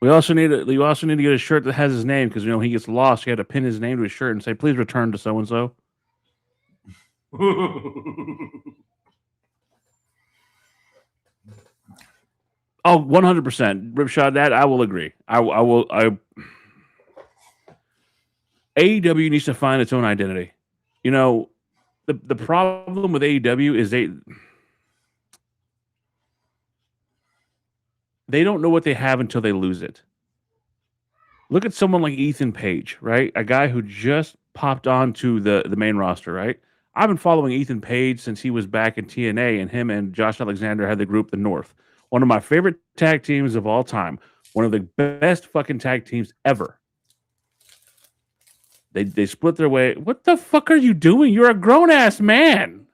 We also need to get a shirt that has his name because he gets lost. You had to pin his name to his shirt and say, "Please return to so and so." Oh, 100%. Ripshot, that I will agree. I will. AEW needs to find its own identity. The problem with AEW is they don't know what they have until they lose it. Look at someone like Ethan Page, right? A guy who just popped onto the main roster, right? I've been following Ethan Page since he was back in TNA, and him and Josh Alexander had the group The North. One of my favorite tag teams of all time. One of the best fucking tag teams ever. They split their way. What the fuck are you doing? You're a grown-ass man.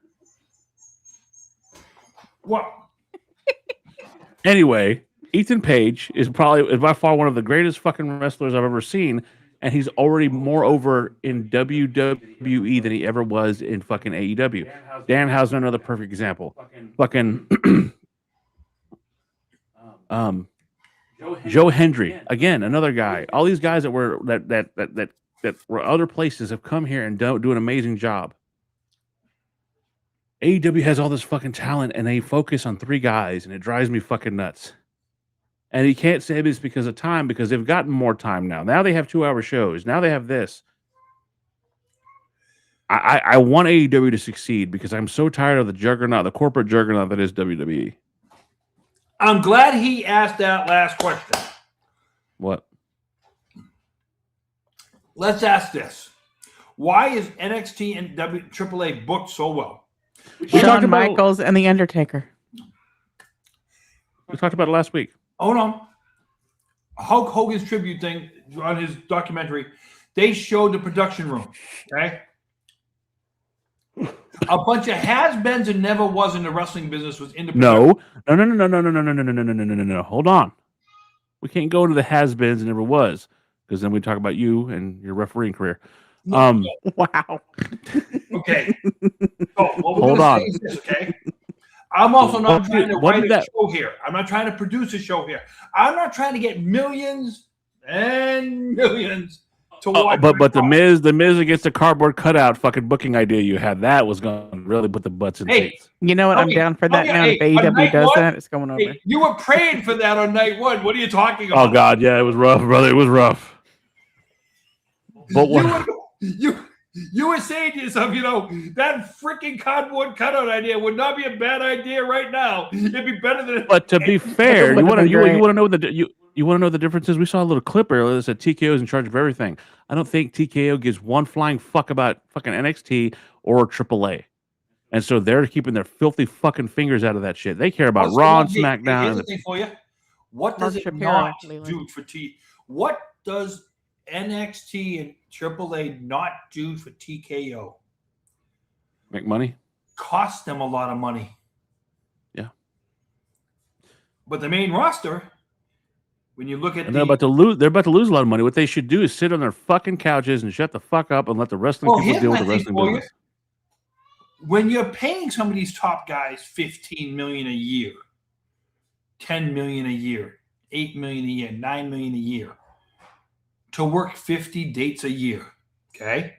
What? Anyway, Ethan Page is by far one of the greatest fucking wrestlers I've ever seen, and he's already more over in WWE than he ever was in fucking AEW. Danhausen, another perfect example. Fucking Joe Hendry, again, another guy. All these guys that were other places have come here and do an amazing job. AEW has all this fucking talent and they focus on 3 guys and it drives me fucking nuts. And you can't say this because of time because they've gotten more time now. Now they have 2-hour shows. Now they have this. I want AEW to succeed because I'm so tired of the juggernaut, the corporate juggernaut that is WWE. I'm glad he asked that last question. What? Let's ask this. Why is NXT and AAA booked so well? Shawn Michaels and The Undertaker. We talked about it last week. Hold on. Hulk Hogan's tribute thing on his documentary, they showed the production room. Okay. A bunch of has-beens and never was in the wrestling business was in the No. Hold on. We can't go into the has-beens and never was because then we talk about you and your refereeing career. Wow. Okay. So what we're Hold gonna on. say is this, okay? I'm also not trying to write a show here. I'm not trying to produce a show here. I'm not trying to get millions and millions to watch. But the Miz against the cardboard cutout fucking booking idea you had, that was going to really put the butts in seats. You know what? I'm down for that now. If AEW does that, it's going over. Hey, you were praying for that on night 1. What are you talking about? Oh, God. Yeah, it was rough, brother. It was rough. But what? You were saying to yourself, that freaking cardboard cutout idea would not be a bad idea right now. It'd be better than. But to be fair, you want to know the differences. We saw a little clip earlier that said TKO is in charge of everything. I don't think TKO gives one flying fuck about fucking NXT or AAA, and so they're keeping their filthy fucking fingers out of that shit. They care about Raw and SmackDown. Here's the thing for you. What does it not do for What does NXT and AAA not do for TKO? Make money. Cost them a lot of money. Yeah. But the main roster, when you look at they're about to lose a lot of money. What they should do is sit on their fucking couches and shut the fuck up and let the wrestling people deal with the wrestling business. When you're paying some of these top guys $15 million a year, $10 million a year, $8 million a year, $9 million a year, to work 50 dates a year, okay?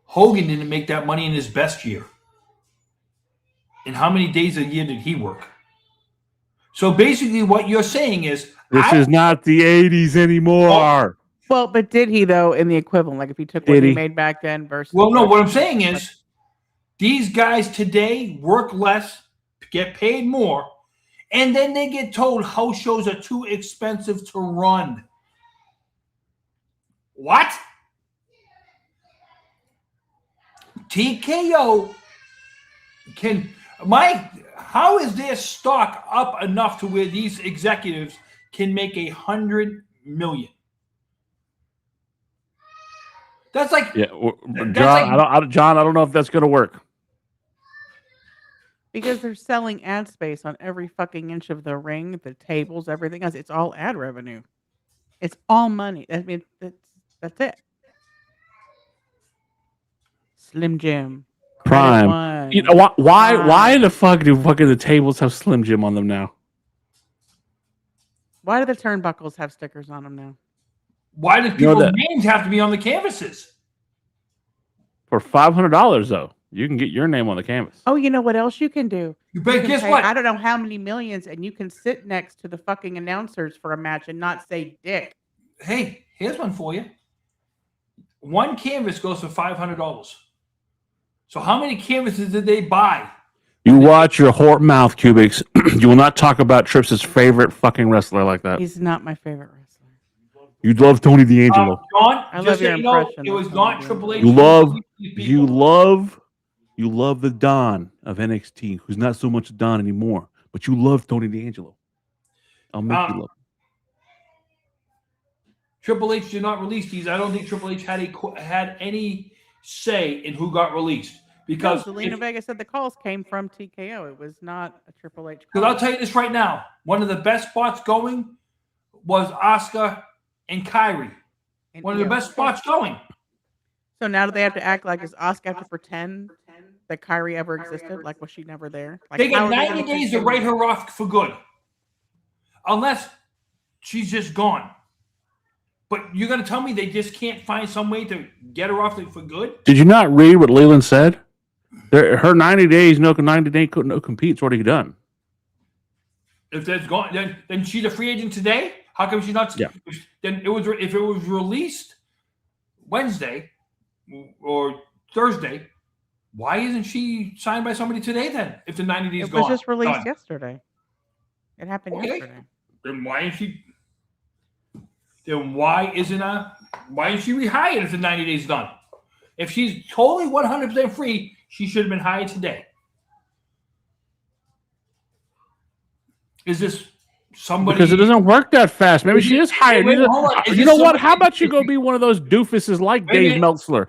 Hogan didn't make that money in his best year. And how many days a year did he work? So basically what you're saying is... This is not the 80s anymore. Well, but did he, though, in the equivalent? Like if he took what he made back then versus... Well, no, what I'm saying is these guys today work less, get paid more, and then they get told house shows are too expensive to run. What? TKO can... how is their stock up enough to where these executives can make $100 million? That's like... Yeah, John, I don't know if that's going to work. Because they're selling ad space on every fucking inch of the ring, the tables, everything else. It's all ad revenue. It's all money. I mean, that's it. Slim Jim. Prime. You know why the fuck do fucking the tables have Slim Jim on them now? Why do the turnbuckles have stickers on them now? Why do people's names have to be on the canvases? For $500 though. You can get your name on the canvas. Oh, you know what else you can do? But guess what? I don't know how many millions, and you can sit next to the fucking announcers for a match and not say dick. Hey, here's one for you. One canvas goes for $500. So how many canvases did they buy? You watch your whore mouth, Cubics. You will not talk about Trips' favorite fucking wrestler like that. He's not my favorite wrestler. You love Tony D'Angelo. John, I love your impression. It was not Triple H. You love the Don of NXT, who's not so much Don anymore, but you love Tony D'Angelo. I'll make you love him. Triple H did not release these. I don't think Triple H had any say in who got released because Zelina Vega said the calls came from TKO. It was not a Triple H. Because I'll tell you this right now, one of the best spots going was Asuka and Kyrie. One of the best spots going. So now do they have to act like, does Asuka have to pretend that Kyrie ever existed? Like, was she never there? Like, they got 90 days to write her off for good. Unless she's just gone. But you're going to tell me they just can't find some way to get her off for good? Did you not read what Leland said? Her 90 days, no 90 day no compete's already done. If that's gone, then she's a free agent today. How come she's not? Yeah. Then if it was released Wednesday or Thursday, why isn't she signed by somebody today? Then, if the 90 days It gone, was just released yesterday. It happened Okay. yesterday. Then why isn't she? Then why isn't she rehired if the 90 days done? If she's totally 100% free, she should have been hired today. Is this somebody? Because it doesn't work that fast. Maybe she is hired. Wait, hold on. Is You this know what? How somebody- about you go be one of those doofuses like Wait a Dave minute. Meltzer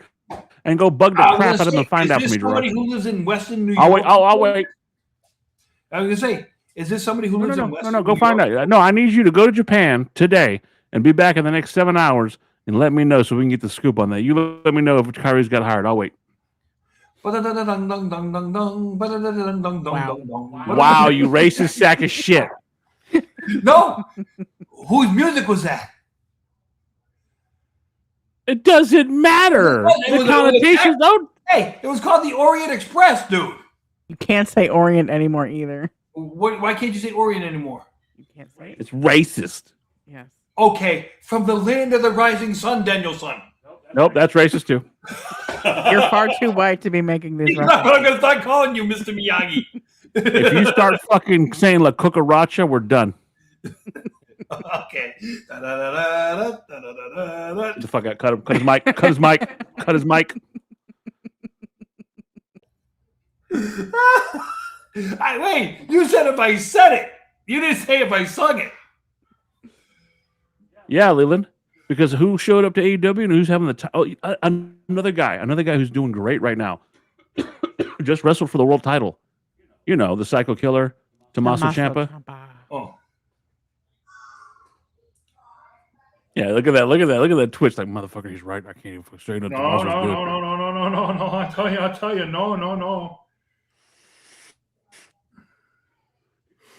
and go bug the I was crap gonna out of him and say, find out for is me, this somebody Gerard. who lives in Western New York? I'll wait. I was gonna say, is this somebody who lives in Western No, New go find York? out. No, I need you to go to Japan today and be back in the next 7 hours and let me know so we can get the scoop on that. You let me know if Kyrie's got hired. I'll wait. Wow. Wow, you racist sack of shit. No, whose music was that? It doesn't matter. It The was- connotations don't. Hey, it was called the Orient Express, dude. You can't say Orient anymore either. Why can't you say Orient anymore? You can't say it. It's racist. Yes. Okay, from the land of the rising sun, Danielson. Nope, that's racist too. You're far too white to be making these He's not references. going to start calling you Mr. Miyagi. If you start fucking saying La Cucaracha, we're done. Okay. Get the fuck out. Cut him. Cut his mic. Cut his mic. Cut his mic. Wait, you said if I said it. You didn't say if I sung it. Yeah, Leland. Because who showed up to AEW and who's having the another guy who's doing great right now. Just wrestled for the world title. You know, the Psycho Killer, Tommaso Ciampa. Oh. Yeah, look at that. Look at that Twitch. Like, motherfucker, he's right. I can't even straighten up. No. Tommaso's good. No. I tell you, no.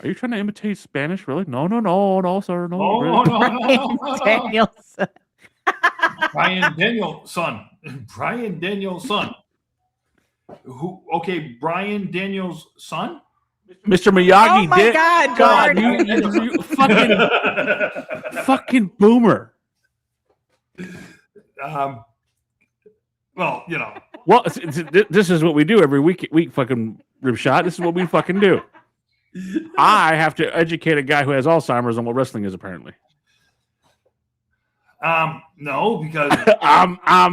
Are you trying to imitate Spanish? Really? No, sir. No. No, really. no. Danielson. Brian Daniel's son. Who? Okay, Brian Daniel's son. Mr. Miyagi Oh my did. God, God, George. you fucking boomer. Well, you know. Well, this is what we do every week. Fucking rib shot. This is what we fucking do. I have to educate a guy who has Alzheimer's on what wrestling is, apparently. No, because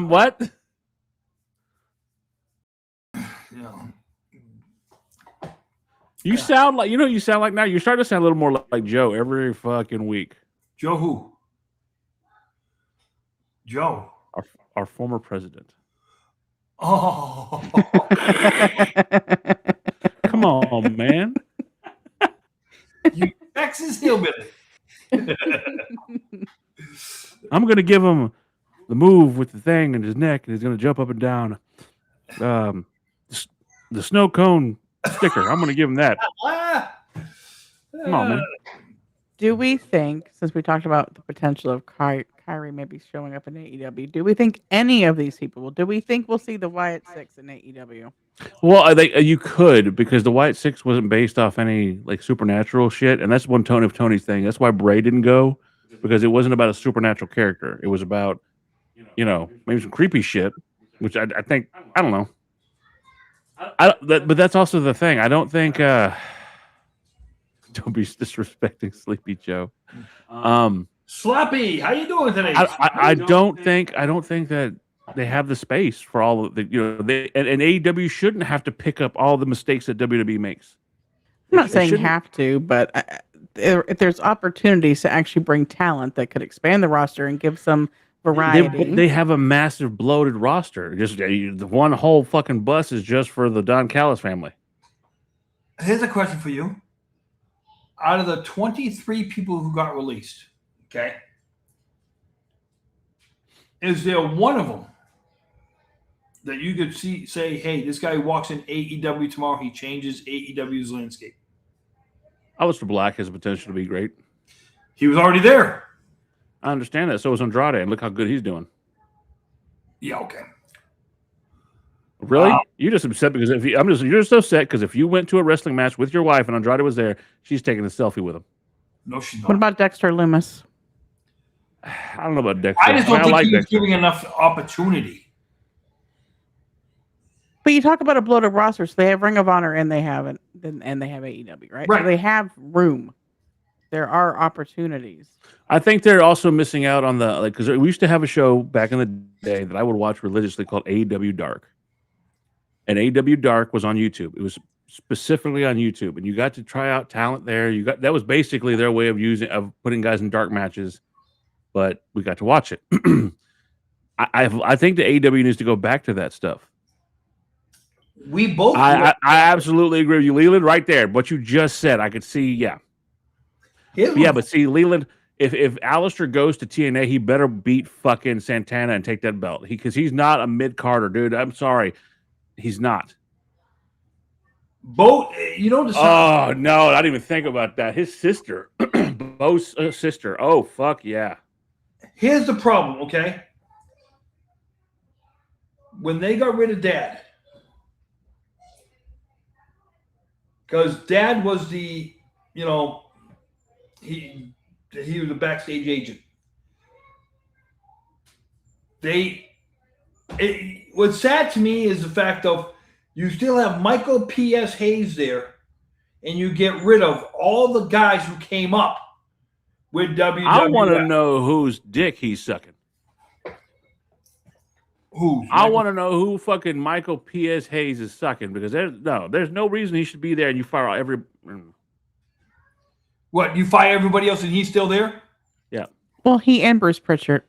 what? you know, You sound like you sound like now. You're starting to sound a little more like Joe every fucking week. Joe who? Joe. Our former president. Oh. Come on, man. You Texas hillbilly. I'm gonna give him the move with the thing in his neck, and he's gonna jump up and down. The snow cone sticker. I'm gonna give him that. Come on, man. Do we think, since we talked about the potential of Kyrie maybe showing up in AEW, do we think any of these people do we think we'll see the Wyatt Six in AEW? Well, you could, because the White Six wasn't based off any like supernatural shit, and that's one Tony of Tony's thing. That's why Bray didn't go, because it wasn't about a supernatural character. It was about, maybe some creepy shit, which I think I don't know. But that's also the thing. I don't think. Don't be disrespecting Sleepy Joe. Sloppy, how you doing today? I don't think that they have the space for all of the and AEW shouldn't have to pick up all the mistakes that WWE makes. I'm not saying have to, but if there's opportunities to actually bring talent that could expand the roster and give some variety. They have a massive bloated roster. Just the one whole fucking bus is just for the Don Callis family. Here's a question for you. Out of the 23 people who got released, okay, is there one of them that you could say, hey, this guy walks in AEW tomorrow, he changes AEW's landscape? Aleister Black has potential to be great. He was already there. I understand that. So is Andrade, and look how good he's doing. Yeah, okay. Really? You're just upset because you're just upset because if you went to a wrestling match with your wife and Andrade was there, she's taking a selfie with him. No, she's not. What about Dexter Loomis? I don't know about Dexter. I just don't think like he was Dexter. giving enough opportunity. But you talk about a bloated roster, so they have Ring of Honor and they have AEW, right? Right. So they have room. There are opportunities. I think they're also missing out on the because we used to have a show back in the day that I would watch religiously called AEW Dark. And AEW Dark was on YouTube. It was specifically on YouTube, and you got to try out talent there. That was basically their way of putting guys in dark matches, but we got to watch it. I think the AEW needs to go back to that stuff. We both. I absolutely agree with you, Leland. Right there, what you just said, I could see. Yeah, but see, Leland. If Alistair goes to TNA, he better beat fucking Santana and take that belt because he's not a mid Carter, dude. I'm sorry. He's not. Both, Oh no, I didn't even think about that. His sister, Bo's sister. Oh fuck yeah. Here's the problem, okay? When they got rid of Dad, because Dad was the, he was a backstage agent. What's sad to me is the fact of you still have Michael P.S. Hayes there, and you get rid of all the guys who came up with WWF. I want to know whose dick he's sucking. I want to know who fucking Michael P.S. Hayes is sucking because there's no reason he should be there and you fire out every. What, you fire everybody else and he's still there? Yeah. Well, he and Bruce Pritchard.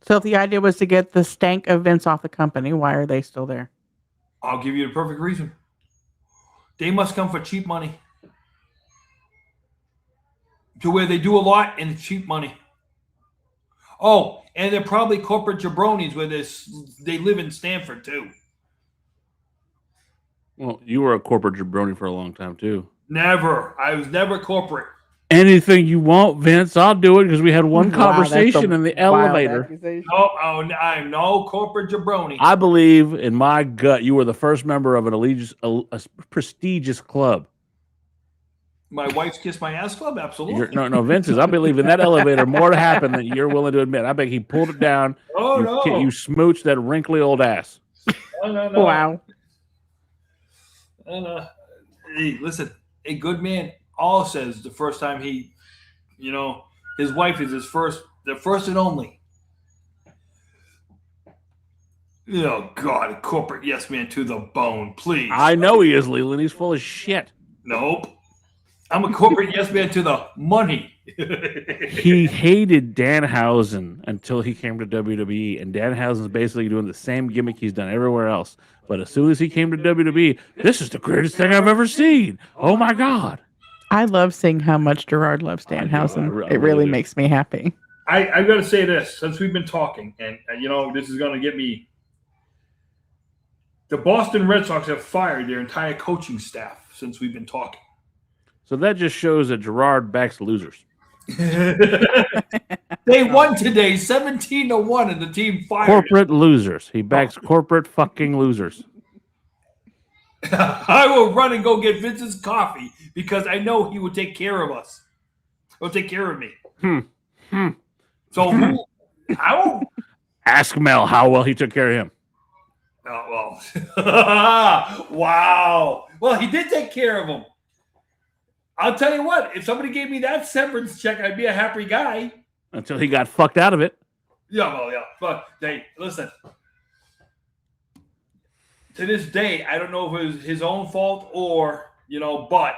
So if the idea was to get the stank of Vince off the company, why are they still there? I'll give you the perfect reason. They must come for cheap money. To where they do a lot and it's cheap money. Oh, and they're probably corporate jabronis where they live in Stanford too. Well, you were a corporate jabroni for a long time too. Never. I was never corporate. Anything you want, Vince, I'll do it because we had one conversation in the elevator. I'm no corporate jabroni. I believe in my gut you were the first member of a prestigious club. My wife's Kiss My Ass Club? Absolutely. No, Vince's. I believe in that elevator more to happen than you're willing to admit. I bet he pulled it down. Oh, no. You smooched that wrinkly old ass. No. Wow. Hey, listen, a good man all says the first time his wife is the first and only. Oh, God, corporate yes man to the bone, please. I know he is, Leland. He's full of shit. Nope. I'm a corporate yes man to the money. He hated Danhausen until he came to WWE, and Danhausen's basically doing the same gimmick he's done everywhere else. But as soon as he came to WWE, this is the greatest thing I've ever seen. Oh, my God. I love seeing how much Gerard loves Danhausen. It really makes me happy. I got to say this, since we've been talking, and this is going to get me. The Boston Red Sox have fired their entire coaching staff since we've been talking. So that just shows that Gerard backs losers. They won today 17-1 and the team fired corporate losers. He backs corporate fucking losers. I will run and go get Vince's coffee because I know he will take care of us. He'll take care of me. So I won't ask Mel how well he took care of him. Oh, well. Wow. Well, he did take care of him. I'll tell you what, if somebody gave me that severance check, I'd be a happy guy. Until he got fucked out of it. Yeah, well, yeah. But listen. To this day, I don't know if it was his own fault or, but.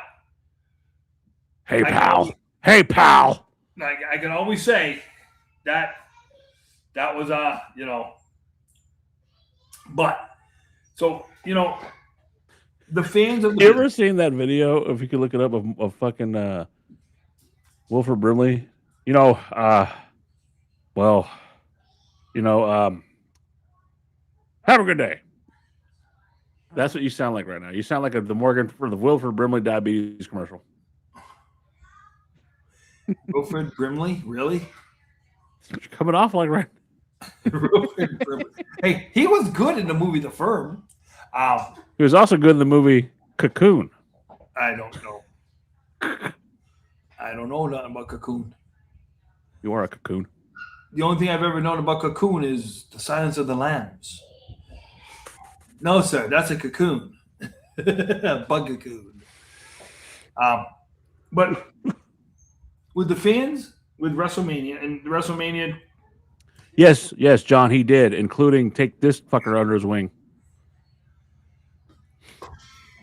Hey, pal. Hey, pal. I can always say that was, but, so, the fans of you ever seen that video, if you could look it up, of fucking Wilford Brimley? Have a good day. That's what you sound like right now. You sound like the Wilford Brimley diabetes commercial. Wilfred Brimley, really? You're coming off like right. Wilfred Brimley. Hey, he was good in the movie The Firm. He was also good in the movie Cocoon. I don't know. I don't know nothing about Cocoon. You are a cocoon. The only thing I've ever known about Cocoon is The Silence of the Lambs. No, sir, that's a cocoon. A bug cocoon. But with the fans, with WrestleMania, and WrestleMania. Yes, John, he did, including take this fucker under his wing.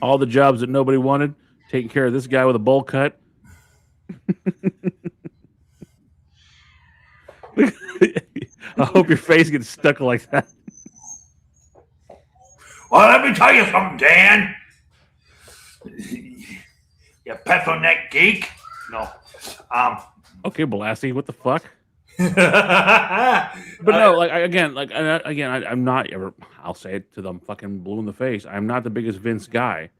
All the jobs that nobody wanted, taking care of this guy with a bowl cut. I hope your face gets stuck like that. Well, let me tell you something, Dan. You pencil neck geek. No. Okay, Blasty, what the fuck? But no, I'm not ever. I'll say it to them, fucking blue in the face. I'm not the biggest Vince guy,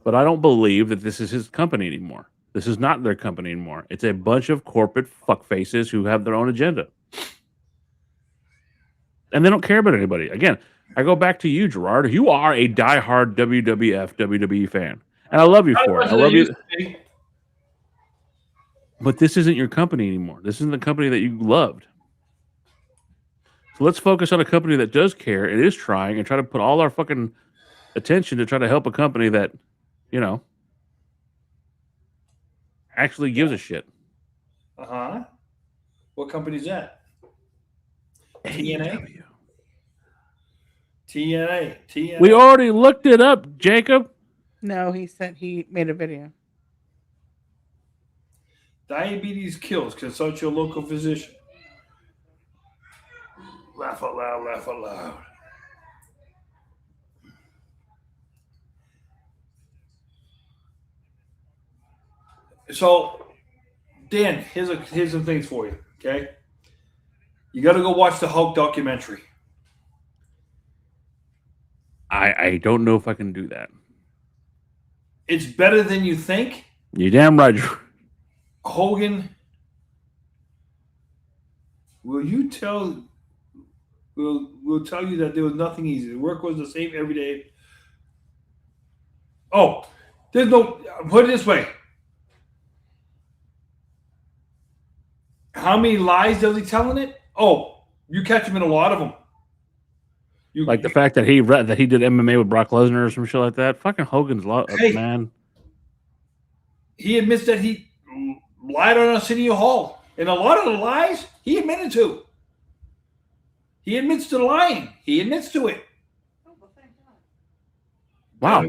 but I don't believe that this is his company anymore. This is not their company anymore. It's a bunch of corporate fuckfaces who have their own agenda, and they don't care about anybody. Again, I go back to you, Gerard. You are a diehard WWE fan, and I love you for it. I love you. But this isn't your company anymore. This isn't the company that you loved. So let's focus on a company that does care and is trying and try to put all our fucking attention to try to help a company that, actually gives a shit. Uh-huh. What company's that? TNA? TNA. We already looked it up, Jacob. No, he said he made a video. Diabetes kills. Consult your local physician. Laugh out loud, laugh out loud. So, Dan, here's some things for you, okay? You got to go watch the Hulk documentary. I don't know if I can do that. It's better than you think. You're damn right. Hogan, we'll tell you that there was nothing easy. The work was the same every day. Oh, there's no, put it this way. How many lies does he tell in it? Oh, you catch him in a lot of them. The fact that he did MMA with Brock Lesnar or some shit like that. Fucking Hogan's man. He admits that he lied on Arsenio Hall. And a lot of the lies, he admitted to. He admits to lying. He admits to it. Wow.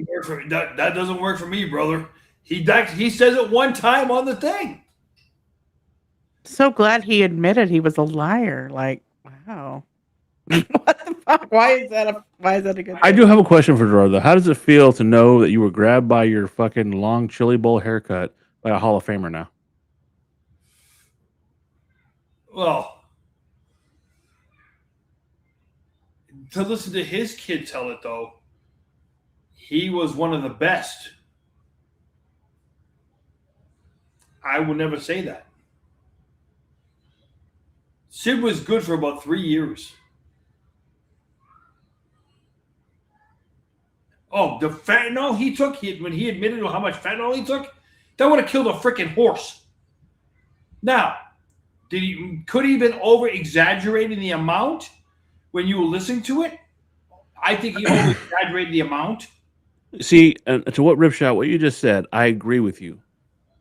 That doesn't work for me, brother. He says it one time on the thing. So glad he admitted he was a liar. Like, wow. What the fuck? Why is that a good thing? I do have a question for Gerard, though. How does it feel to know that you were grabbed by your fucking long chili bowl haircut by a Hall of Famer now? Well, to listen to his kid tell it, though, he was one of the best. I would never say that. Sid was good for about 3 years. Oh, the fentanyl he took, when he admitted to how much fentanyl he took, that would have killed a freaking horse. Now, could he have been over-exaggerating the amount when you were listening to it? I think he over-exaggerated the amount. See, to what you just said, I agree with you.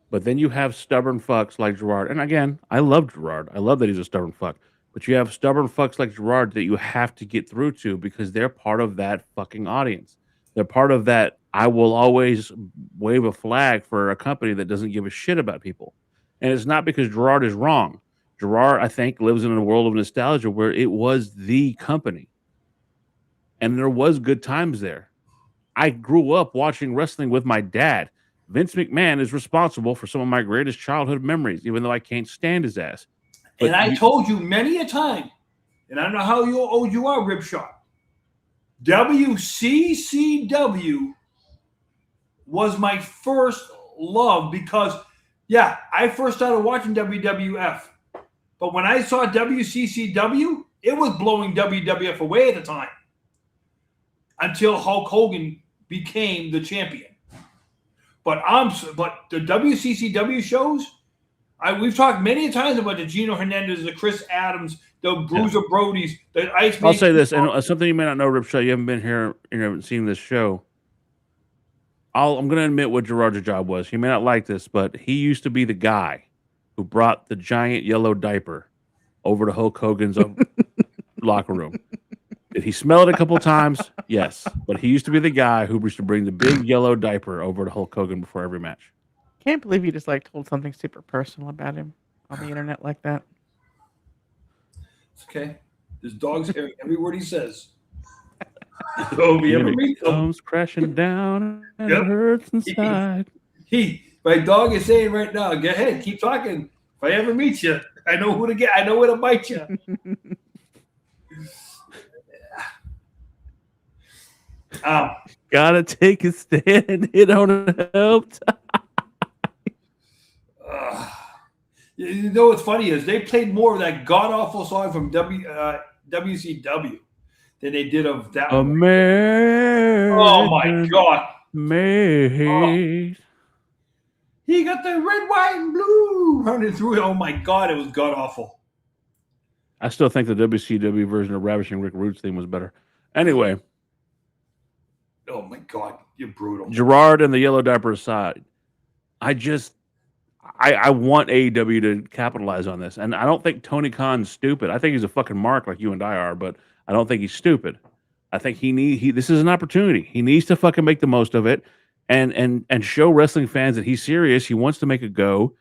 But then you have stubborn fucks like Gerard. And again, I love Gerard. I love that he's a stubborn fuck. But you have stubborn fucks like Gerard that you have to get through to because they're part of that fucking audience. They're part of that. I will always wave a flag for a company that doesn't give a shit about people. And it's not because Gerard is wrong. Gerard, I think, lives in a world of nostalgia where it was the company. And there was good times there. I grew up watching wrestling with my dad. Vince McMahon is responsible for some of my greatest childhood memories, even though I can't stand his ass. But I told you many a time, and I don't know how old you are, Ripshot. WCCW was my first love because Yeah, I first started watching WWF. But when I saw WCCW, it was blowing WWF away at the time. Until Hulk Hogan became the champion. But the WCCW shows, we've talked many times about the Gino Hernandez, the Chris Adams, the Bruiser Brodies, the Iceman. I'll say this, and something you may not know, Ripshot, you haven't been here, you haven't seen this show. I'm going to admit what Gerard's job was. He may not like this, but he used to be the guy who brought the giant yellow diaper over to Hulk Hogan's locker room. Did he smell it a couple times? Yes. But he used to be the guy who used to bring the big yellow diaper over to Hulk Hogan before every match. Can't believe you just told something super personal about him on the internet like that. It's okay. This dog's hearing every word he says. So it comes crashing down and it hurts inside. My dog is saying right now, go ahead, keep talking. If I ever meet you, I know who to get. I know where to bite you. Gotta take a stand. It don't help. You know what's funny is they played more of that god awful song from WCW than they did of that. American Oh my God! Made. He got the red, white, and blue running through it. Oh my God! It was god awful. I still think the WCW version of Ravishing Rick Rude's theme was better. Anyway. Oh my God, you're brutal. Gerard and the yellow diaper aside, I want AEW to capitalize on this. And I don't think Tony Khan's stupid. I think he's a fucking mark like you and I are, but I don't think he's stupid. I think this is an opportunity. He needs to fucking make the most of it and show wrestling fans that he's serious. He wants to make a go.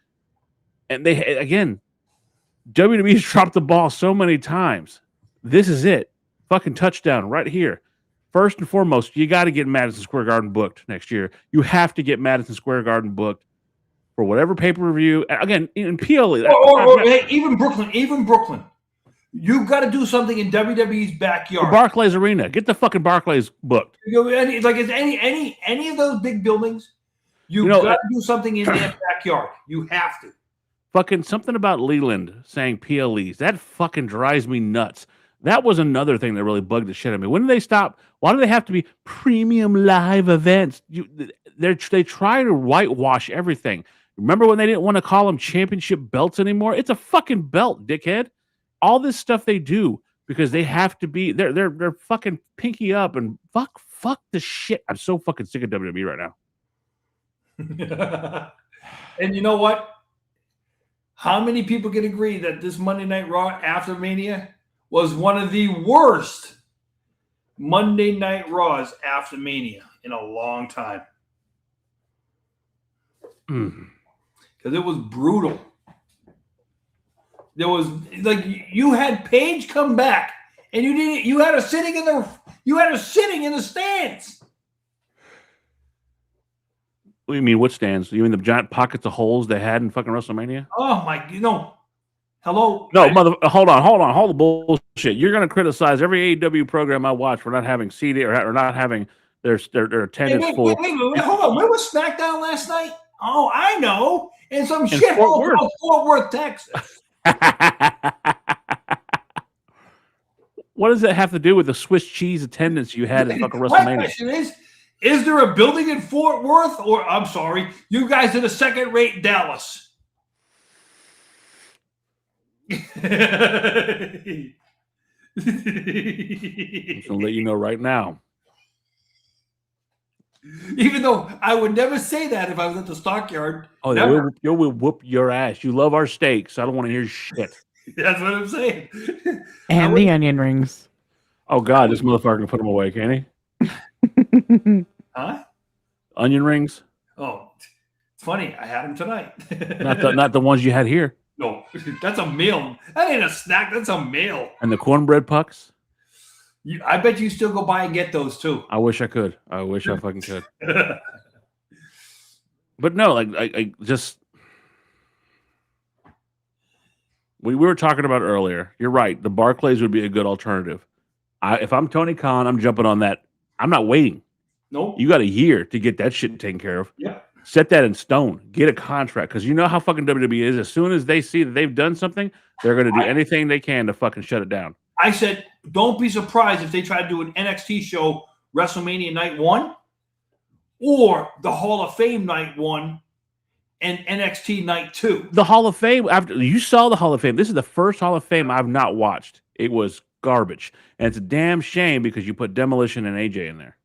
And WWE's dropped the ball so many times. This is it. Fucking touchdown right here. First and foremost, you got to get Madison Square Garden booked next year. You have to get Madison Square Garden booked for whatever pay-per-view. Again, in PLE. Hey, even Brooklyn. You've got to do something in WWE's backyard. The Barclays Arena. Get the fucking Barclays booked. Like it's any of those big buildings, you've got to do something in their backyard. You have to. Fucking something about Leland saying PLEs. That fucking drives me nuts. That was another thing that really bugged the shit out of me. When do they stop? Why do they have to be premium live events? They try to whitewash everything. Remember when they didn't want to call them championship belts anymore? It's a fucking belt, dickhead. All this stuff they do because they have to be. They're fucking pinky up and fuck the shit. I'm so fucking sick of WWE right now. And you know what? How many people can agree that this Monday Night Raw after Mania was one of the worst Monday Night Raws after Mania in a long time? Because it was brutal. There was you had Paige come back, and you had her sitting in the stands. What do you mean? What stands? You mean the giant pockets of holes they had in fucking WrestleMania? Oh my! Hello. No, hold on, the bullshit. You're gonna criticize every AEW program I watch for not having seating or not having their attendance full. Wait, hold on. Where was SmackDown last night? Oh, I know. In some shithole called Fort Worth, Texas. What does that have to do with the Swiss cheese attendance you had at fucking WrestleMania? My question is there a building in Fort Worth? Or, I'm sorry, you guys are the second-rate Dallas. I'm just gonna let you know right now. Even though I would never say that if I was at the stockyard. Oh, you will whoop your ass. You love our steaks. I don't want to hear shit. That's what I'm saying. And the onion rings. Oh God, this motherfucker can put them away, can he? Huh? Onion rings? Oh, it's funny. I had them tonight. not the ones you had here. No, that's a meal. That ain't a snack. That's a meal. And the cornbread pucks? I bet you still go by and get those too. I wish I could. I wish I fucking could. But no, I just we were talking about earlier. You're right. The Barclays would be a good alternative. If I'm Tony Khan, I'm jumping on that. I'm not waiting. Nope. You got a year to get that shit taken care of. Yeah. Set that in stone. Get a contract, because you know how fucking WWE is. As soon as they see that they've done something, they're going to do anything they can to fucking shut it down. I said, don't be surprised if they try to do an NXT show WrestleMania Night 1 or the Hall of Fame Night 1 and NXT Night 2. The Hall of Fame, after you saw the Hall of Fame, this is the first Hall of Fame I've not watched. It was garbage. And it's a damn shame because you put Demolition and AJ in there.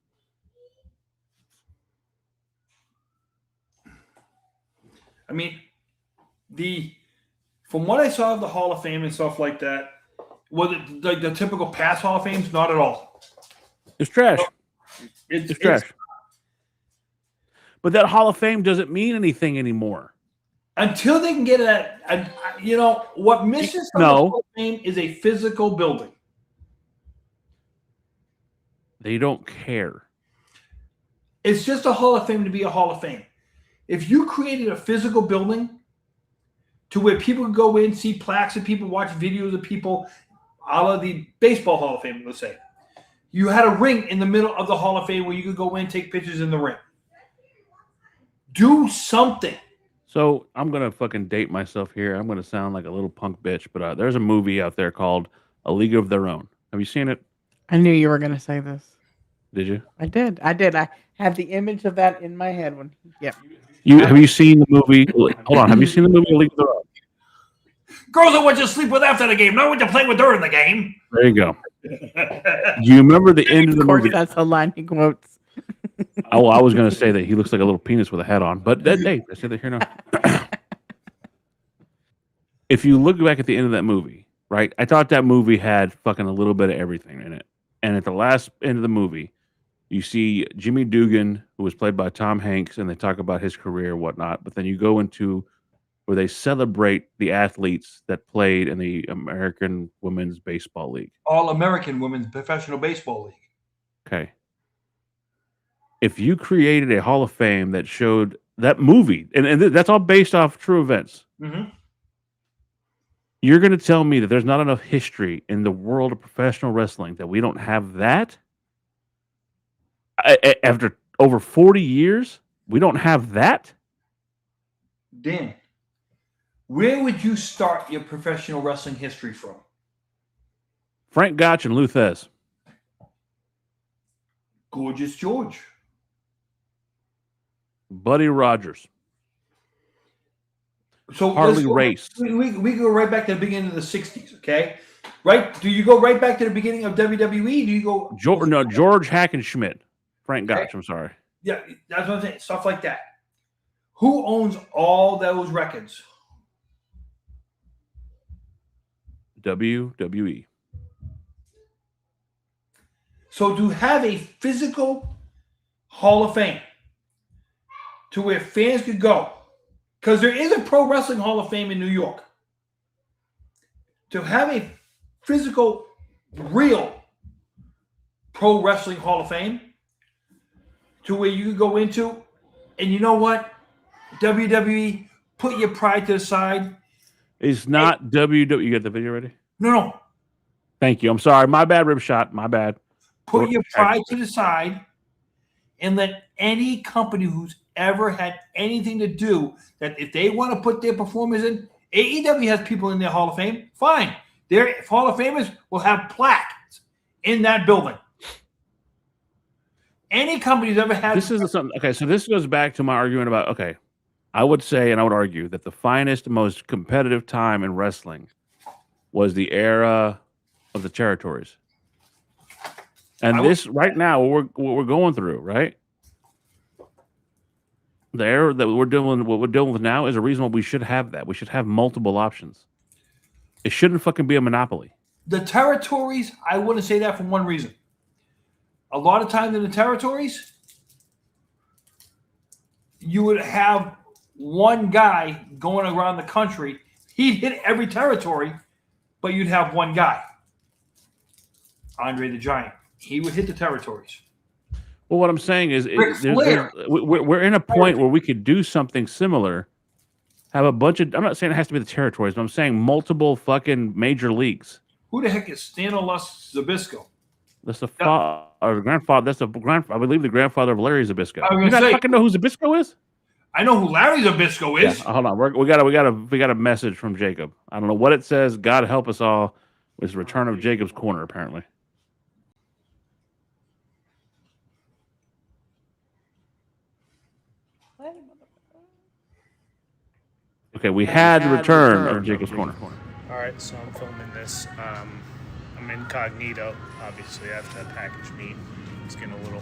I mean, from what I saw of the Hall of Fame and stuff like that, was it like the typical past Hall of Fames? Not at all. It's trash. It's trash. But that Hall of Fame doesn't mean anything anymore. Until they can get what misses from the Hall of Fame is a physical building. They don't care. It's just a Hall of Fame to be a Hall of Fame. If you created a physical building to where people could go in, see plaques of people, watch videos of people, a la the Baseball Hall of Fame, let's say. You had a ring in the middle of the Hall of Fame where you could go in, take pictures in the ring. Do something. So I'm going to fucking date myself here. I'm going to sound like a little punk bitch, but there's a movie out there called A League of Their Own. Have you seen it? I knew you were going to say this. Did you? I did. I had the image of that in my head. Have you seen the movie? Hold on. Have you seen the movie A League of Their Own? Girls are what you sleep with after the game, not what you play with during the game. There you go. Do you remember the end of the movie? That's a line he quotes. Oh, I was going to say that he looks like a little penis with a hat on, but hey, I said that here now. If you look back at the end of that movie, right? I thought that movie had fucking a little bit of everything in it. And at the last end of the movie, you see Jimmy Dugan, who was played by Tom Hanks, and they talk about his career and whatnot. But then you go into where they celebrate the athletes that played in the American Women's Baseball League. All-American Women's Professional Baseball League. Okay. If you created a Hall of Fame that showed that movie, and that's all based off true events, you're going to tell me that there's not enough history in the world of professional wrestling that we don't have that? After over 40 years, we don't have that? Dan, where would you start your professional wrestling history from? Frank Gotch and Lou Thez. Gorgeous George. Buddy Rogers. So Harley Race. We go right back to the beginning of the 60s, okay? Right? Do you go right back to the beginning of WWE? Do you go... George Hackenschmidt. Frank Gotch, I'm sorry. Yeah, that's what I'm saying. Stuff like that. Who owns all those records? WWE. So to have a physical Hall of Fame to where fans could go, because there is a Pro Wrestling Hall of Fame in New York. To have a physical, real Pro Wrestling Hall of Fame to where you could go into, and you know what? WWE, put your pride to the side. It's not WWE. You got the video ready? No. Thank you. I'm sorry. My bad, Rib Shot. My bad. Put your pride to the side and let any company who's ever had anything to do that, if they want to put their performers in, AEW has people in their Hall of Fame. Fine. Their Hall of Famers will have plaques in that building. Any company's ever had... This is something... Okay, so this goes back to my argument about... Okay, I would say, and I would argue, that the finest, most competitive time in wrestling was the era of the territories. And this, right now, what we're going through, right? The era that what we're dealing with now is a reason why we should have that. We should have multiple options. It shouldn't fucking be a monopoly. The territories, I wouldn't say that for one reason. A lot of times in the territories, you would have one guy going around the country. He'd hit every territory, but you'd have one guy. Andre the Giant. He would hit the territories. Well, what I'm saying is we're in a point where we could do something similar. Have a bunch of... I'm not saying it has to be the territories, but I'm saying multiple fucking major leagues. Who the heck is Stanislaus Zbyszko? That's the grandfather. That's the grandfather. I believe the grandfather of Larry Zbyszko. I You not fucking know who Zbyszko is? I know who Larry Zbyszko is. Hold on. We got a message from Jacob. I don't know what it says. God help us all. It's Return of Jacob's Corner, apparently. Okay, we had the return of Jacob's Corner. All right, so I'm filming this. I'm incognito. Obviously, I have to package meat. It's getting a little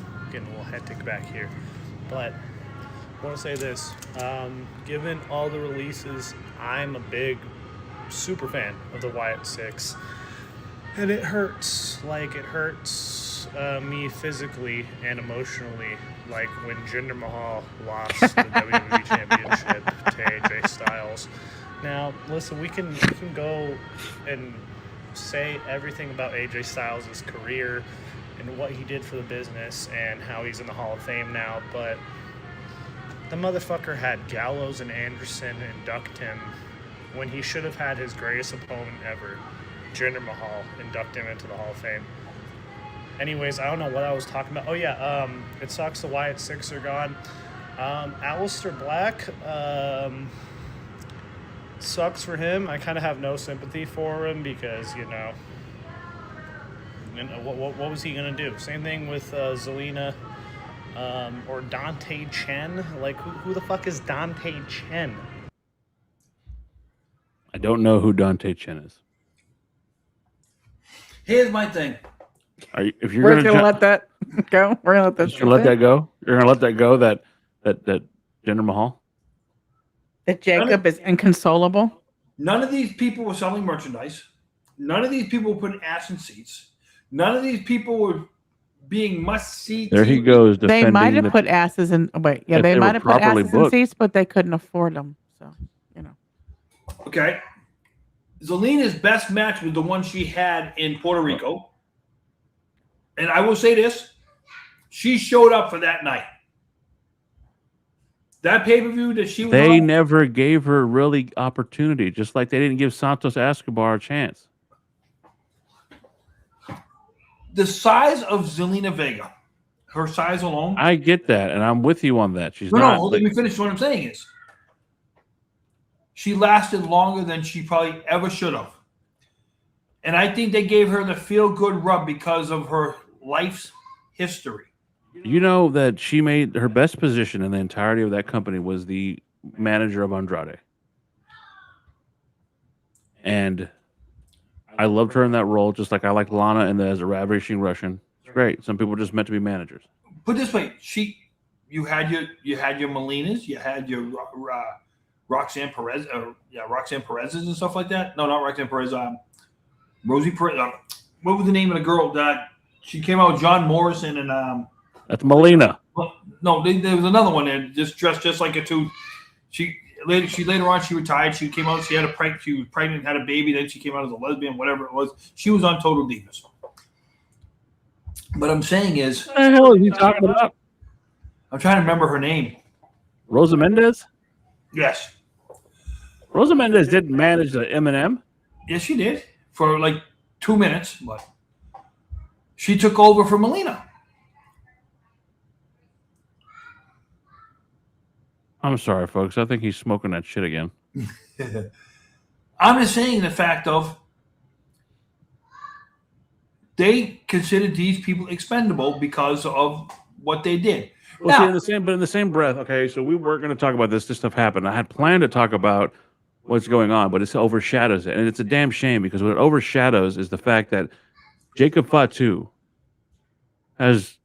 hectic back here. But I want to say this. Given all the releases, I'm a big super fan of the Wyatt Six. And it hurts. Like, it hurts me physically and emotionally. Like when Jinder Mahal lost the WWE Championship to AJ Styles. Now, listen, we can go and say everything about AJ Styles' career and what he did for the business and how he's in the Hall of Fame now, but the motherfucker had Gallows and Anderson induct him when he should have had his greatest opponent ever, Jinder Mahal, induct him into the Hall of Fame. Anyways, I don't know what I was talking about. Oh, yeah, it sucks the Wyatt Six are gone. Aleister Black, sucks for him. I kind of have no sympathy for him because, you know what was he going to do? Same thing with Zelina or Dante Chen. Like, who the fuck is Dante Chen? I don't know who Dante Chen is. Here's my thing. If you're We're gonna let that go. We're gonna let that. You're gonna let that go. You're gonna let that go. That Jinder Mahal. That Jacob is inconsolable. None of these people were selling merchandise. None of these people were putting ass in seats. None of these people were being must-see. There he goes. They might have put asses in. Wait, yeah, they might have put asses in seats, but they couldn't afford them. So, you know. Okay. Zelina's best match was the one she had in Puerto Rico. And I will say this. She showed up for that night. That pay-per-view that she was They on, never gave her really opportunity, just like they didn't give Santos Escobar a chance. the size of Zelina Vega, her size alone. I get that, and I'm with you on that. She's No, not. let me finish. What I'm saying is, she lasted longer than she probably ever should have. And I think they gave her the feel-good rub because of her life's history. You know that she made her best position in the entirety of that company was the manager of Andrade. And I loved her in that role, just like I liked Lana as a ravishing Russian. It's great. Some people are just meant to be managers. Put it this way, you had your Melinas, you had your Roxanne Perez, Roxanne Perez's and stuff like that. No, not Roxanne Perez. Rosie Perez. What was the name of the girl that she came out with? John Morrison and that's Melina. No, there was another one there, just dressed just like a two. She later on she retired. She came out. She had she was pregnant, had a baby. Then she came out as a lesbian, whatever it was. She was on Total Divas. But I'm saying is, What the hell are you talking about? I'm trying to remember her name. Rosa Mendez? Yes. Rosa Mendez didn't manage the M&M. Yes, she did for like 2 minutes, but she took over for Melina. I'm sorry, folks. I think he's smoking that shit again. I'm just saying the fact of they considered these people expendable because of what they did. Well, Now, in the same breath, okay, so we were going to talk about this. This stuff happened. I had planned to talk about what's going on, but it overshadows it. And it's a damn shame because what it overshadows is the fact that Jacob Fatu has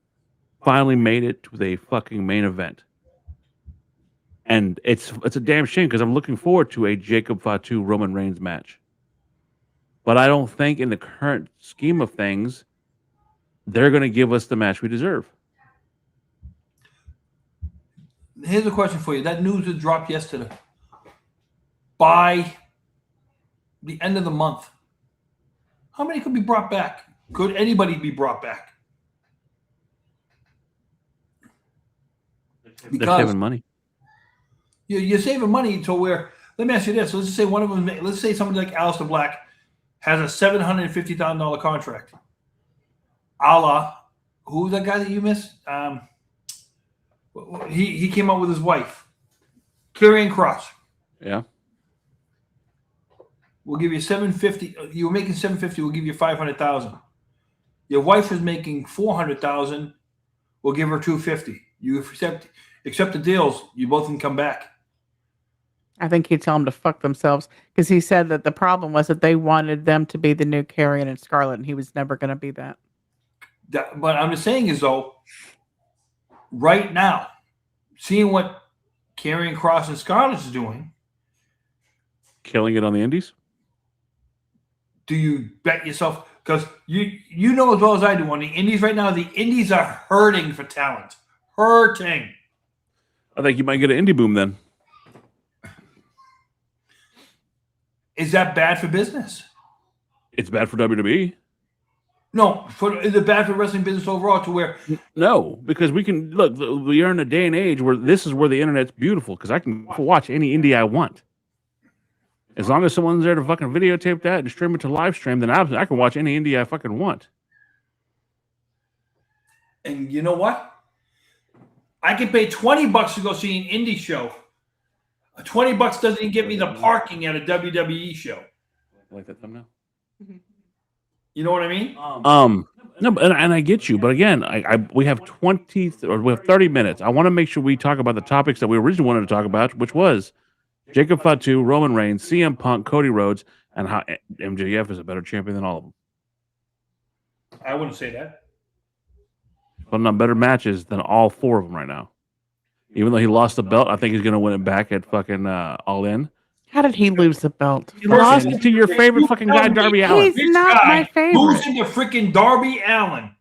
finally made it to the fucking main event. And it's a damn shame because I'm looking forward to a Jacob Fatu Roman Reigns match. But I don't think in the current scheme of things, they're going to give us the match we deserve. here's a question for you. That news that dropped yesterday. By the end of the month, how many could be brought back? Could anybody be brought back? They're saving money. You're saving money to where, let me ask you this. Let's just say one of them, let's say somebody like Aleister Black has a $750,000 contract. A la, who's that guy that you missed? He came out with his wife. Karrion Kross. Yeah. We'll give you $750. You were making $750. We'll give you $500,000. Your wife was making $400,000. We'll give her $250. You accept the deals. You both can come back. I think he'd tell them to fuck themselves because he said that the problem was that they wanted them to be the new Karrion and Scarlett, and he was never going to be that. But I'm just saying is though, right now, seeing what Karrion Kross and Scarlett is doing, Killing it on the indies. do you bet yourself? Because you know as well as I do on the indies right now, the indies are hurting for talent. Hurting. I think you might get an indie boom then. Is that bad for business? It's bad for WWE. No. Is it bad for wrestling business overall to where? No, because we can look. We are in a day and age where this is where the internet's beautiful because I can watch any indie I want. As long as someone's there to fucking videotape that and stream it to live stream, then I can watch any indie I fucking want. And you know what? I can pay $20 to go see an indie show. $20 doesn't even get me the parking at a WWE show. Like that thumbnail. You know what I mean? No, and I get you, but again, we have 30 minutes. I want to make sure we talk about the topics that we originally wanted to talk about, which was Jacob Fatu, Roman Reigns, CM Punk, Cody Rhodes, and how MJF is a better champion than all of them. I wouldn't say that. Putting on better matches than all four of them right now. Even though he lost the belt, I think he's going to win it back at fucking All In. How did he lose the belt? He lost it to your favorite fucking guy, Darby Allin. He's not my favorite. Losing to freaking Darby Allin.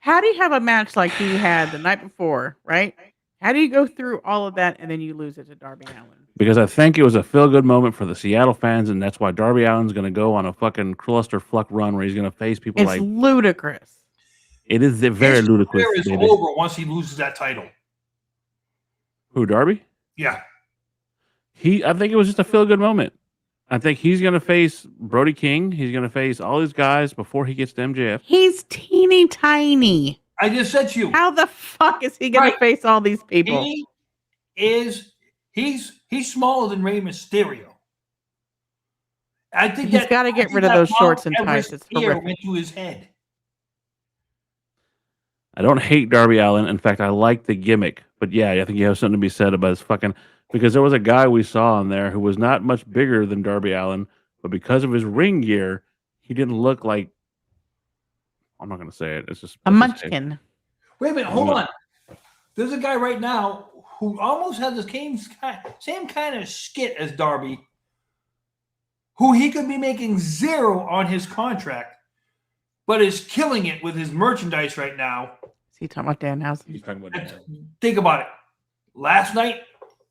How do you have a match like he had the night before, right? How do you go through all of that and then you lose it to Darby Allin? Because I think it was a feel-good moment for the Seattle fans, and that's why Darby Allin's going to go on a fucking clusterfuck run where he's going to face people It's ludicrous. It is very ludicrous. His career is over once he loses that title. Who, Darby? Yeah. I think it was just a feel-good moment. I think he's going to face Brody King. He's going to face all these guys before he gets to MJF. He's teeny tiny. I just said to you. How the fuck is he going to face all these people? He's smaller than Rey Mysterio. I think he's got to get rid of those shorts and ties. It's horrific. Went to his head. I don't hate Darby Allin. In fact, I like the gimmick. But yeah, I think you have something to be said about his fucking... Because there was a guy we saw on there who was not much bigger than Darby Allin, but because of his ring gear, he didn't look like... I'm not going to say it. It's just... A munchkin. Wait a minute. Hold on. There's a guy right now who almost has the same kind of skit as Darby, who he could be making zero on his contract, but is killing it with his merchandise right now. Is he talking about Danhausen? He's talking about Danhausen. Think about it. Last night,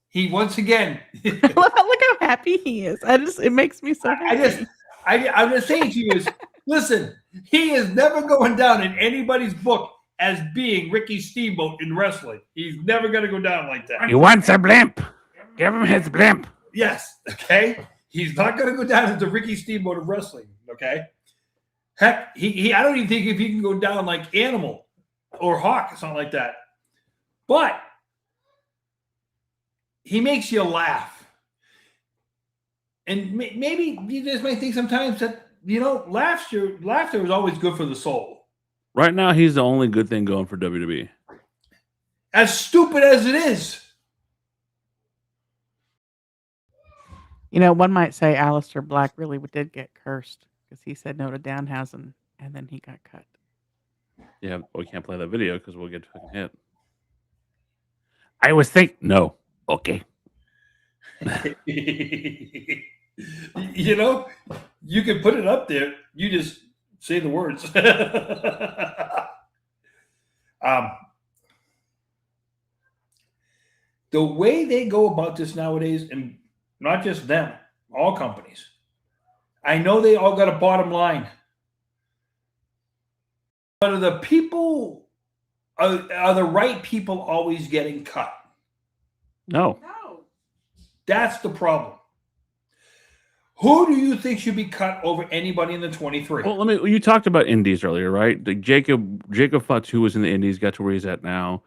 he once again. Look how happy he is. It makes me so happy. I'm just saying to you is, listen, he is never going down in anybody's book as being Ricky Steamboat in wrestling. He's never going to go down like that. He wants a blimp. Give him his blimp. Yes. Okay. He's not going to go down as the Ricky Steamboat of wrestling. Okay. Heck, I don't even think if he can go down like Animal or Hawk or something like that. But he makes you laugh. And maybe you just might think sometimes that, laughter is always good for the soul. Right now, he's the only good thing going for WWE. As stupid as it is. One might say Aleister Black really did get cursed because he said no to Danhausen and then he got cut. Yeah, we can't play that video because we'll get fucking hit. I was thinking, no. Okay. You can put it up there. You just say the words. The way they go about this nowadays, and not just them, all companies, I know they all got a bottom line. But are the people, are the right people always getting cut? No. That's the problem. Who do you think should be cut over anybody in the 23? Well, you talked about indies earlier, right? Jacob Fatu was in the indies, got to where he's at now.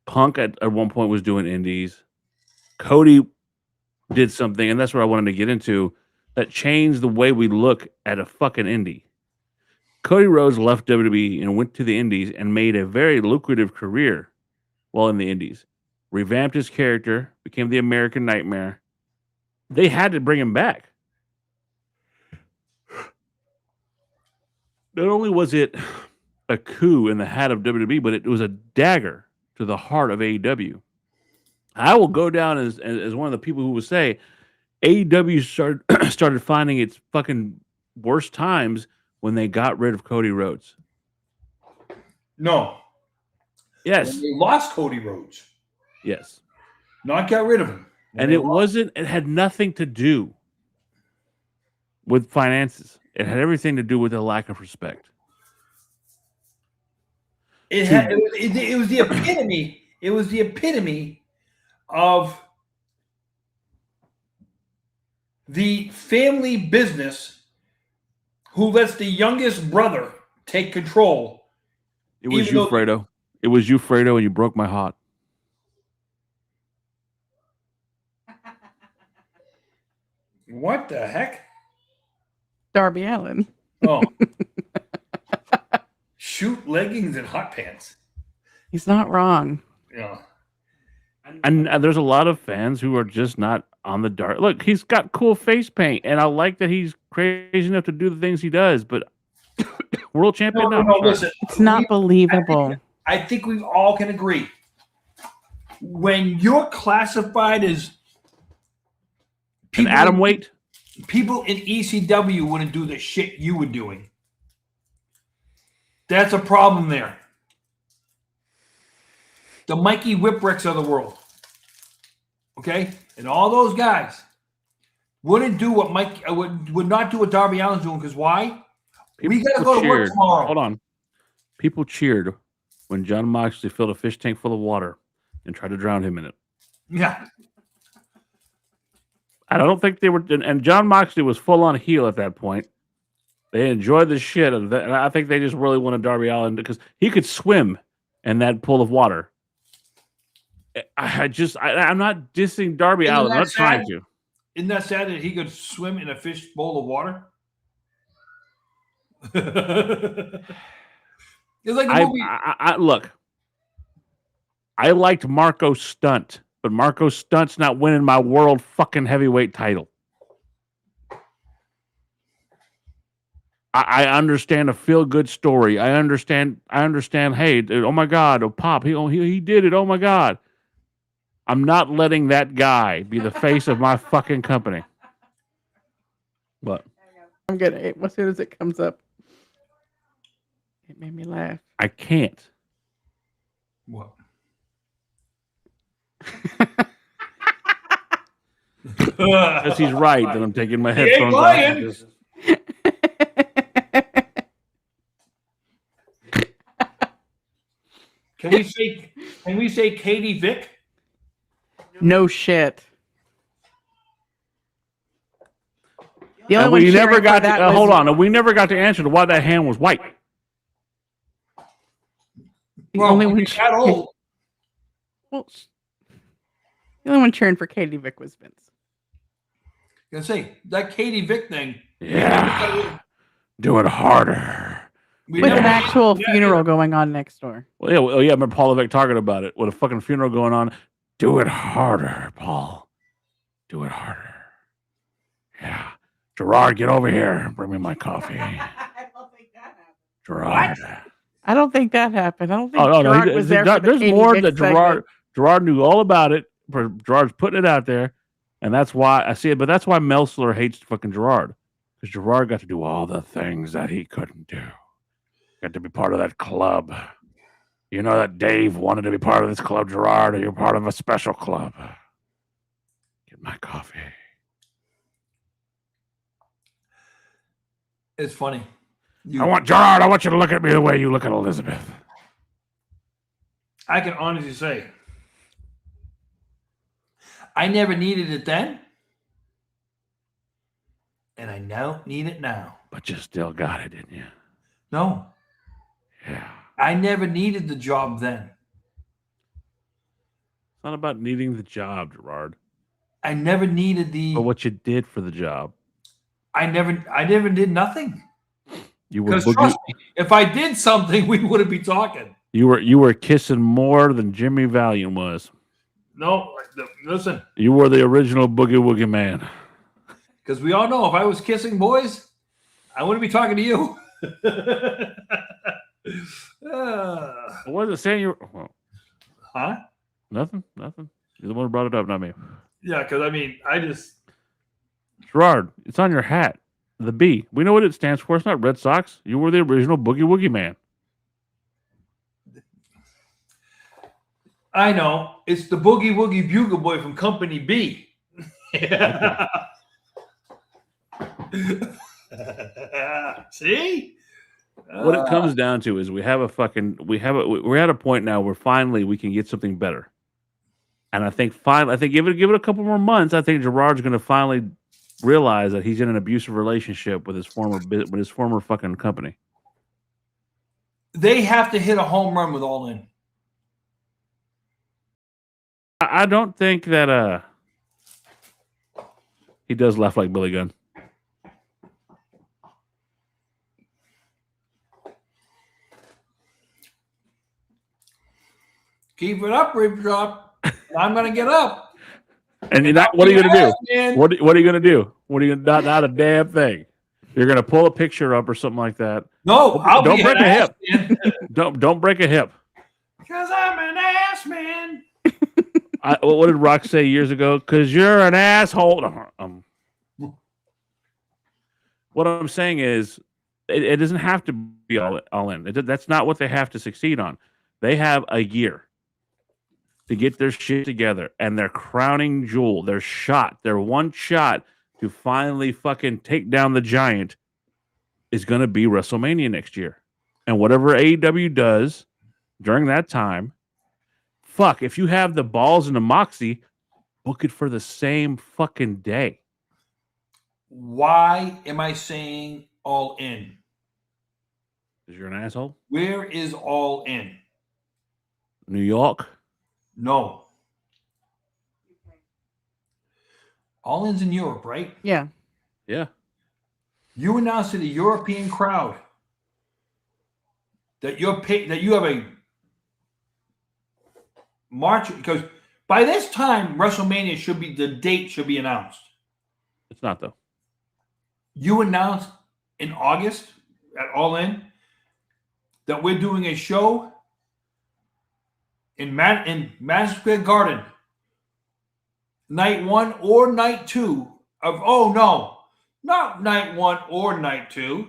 Punk at one point was doing indies. Cody did something, and that's what I wanted to get into, that changed the way we look at a fucking indie. Cody Rhodes left WWE and went to the indies and made a very lucrative career while in the indies. Revamped his character, became the American Nightmare. They had to bring him back. Not only was it a coup in the hat of WWE, but it was a dagger to the heart of AEW. I will go down as one of the people who will say AEW started finding its fucking worst times when they got rid of Cody Rhodes. No. Yes. When they lost Cody Rhodes. Yes. Not got rid of him. And it had nothing to do with finances. It had everything to do with a lack of respect. It was the epitome. It was the epitome of the family business who lets the youngest brother take control. It was you, Fredo. It was you, Fredo, and you broke my heart. What the heck? Darby Allin. Oh. Shoot leggings and hot pants. He's not wrong. Yeah. And there's a lot of fans who are just not on the dark. Look, he's got cool face paint, and I like that he's crazy enough to do the things he does, but world champion. No, listen. It's not believable. I think we all can agree. When you're classified as an atom weight, people in ECW wouldn't do the shit you were doing. That's a problem there. The Mikey Whipwrecks of the world. Okay? And all those guys wouldn't do what Mike would not do what Darby Allin's doing, because why? We gotta go to work tomorrow. Hold on. People cheered when John Moxley filled a fish tank full of water and tried to drown him in it. Yeah. I don't think they were, and John Moxley was full on heel at that point. They enjoyed the shit of that, and I think they just really wanted Darby Allin because he could swim in that pool of water. I'm not dissing Darby Allin. I'm not trying to. Isn't that sad that he could swim in a fish bowl of water? It's like the movie. Look, I liked Marco Stunt, but Marco Stunt's not winning my world fucking heavyweight title. I understand a feel-good story. I understand. Hey, oh my God, oh Pop, he did it. Oh my God. I'm not letting that guy be the face of my fucking company. What? I'm gonna. As soon as it comes up, it made me laugh. I can't. What? Because he's right, then I'm taking my headphones off. And just... Can we say Katie Vick? No shit. The only and one we never cheering got for that to, was- hold on. We never got to answer to why that hand was white. The only one got old. Well, the only one cheering for Katie Vick was Vince. I say that Katie Vick thing. Yeah, do it harder. With an actual funeral going on next door. Well, yeah, I remember Paul Levesque talking about it. With a fucking funeral going on. Do it harder, Paul. Do it harder. Yeah. Gerard, get over here. Bring me my coffee. I don't think that happened. Gerard. What? I don't think that happened. I don't think Gerard was there for the there's Katie more Vick that segment. Gerard knew all about it. Gerard's putting it out there. And that's why I see it. But that's why Meltzer hates fucking Gerard. Because Gerard got to do all the things that he couldn't do. Got to be part of that club. You know that Dave wanted to be part of this club, Gerard, or you're part of a special club. Get my coffee. It's funny. I want Gerard, I want you to look at me the way you look at Elizabeth. I can honestly say, I never needed it then, and I don't need it now. But you still got it, didn't you? No. Yeah. I never needed the job then. It's not about needing the job, Gerard. I never needed the. But what you did for the job. I never did nothing. You were Because trust me, if I did something, we wouldn't be talking. You were kissing more than Jimmy Valiant was. No, listen. You were the original Boogie Woogie Man. Because we all know if I was kissing boys, I wouldn't be talking to you. What was it saying? Huh? Nothing. You're the one who brought it up, not me. Yeah, because I mean, I just. Gerard, it's on your hat. The B. We know what it stands for. It's not Red Sox. You were the original Boogie Woogie Man. I know. It's the Boogie Woogie Bugle Boy from Company B. See? What it comes down to is we're at a point now where finally we can get something better. And I think give it a couple more months. I think Gerard's going to finally realize that he's in an abusive relationship with his former fucking company. They have to hit a home run with All In. I don't think that he does laugh like Billy Gunn. Keep it up, Rip Drop. I'm gonna get up. And you're not. What are you gonna do? What are you gonna do? What are you gonna not a damn thing? You're gonna pull a picture up or something like that. No, don't break a hip. Don't break a hip. Because I'm an ass man. What did Rock say years ago? Because you're an asshole. What I'm saying is, it doesn't have to be all in. That's not what they have to succeed on. They have a year to get their shit together, and their crowning jewel, their one shot to finally fucking take down the giant is going to be WrestleMania next year. And whatever AEW does during that time, fuck, if you have the balls and the moxie, book it for the same fucking day. Why am I saying All In? Because you're an asshole? Where is All In? New York? No. All In's in Europe, right? Yeah. Yeah. You announce to the European crowd that you have a March, because by this time WrestleMania the date should be announced. It's not though. You announced in August at All In that we're doing a show in Madison Square Garden, night 1 or night 2 of, oh no, not night 1 or night 2.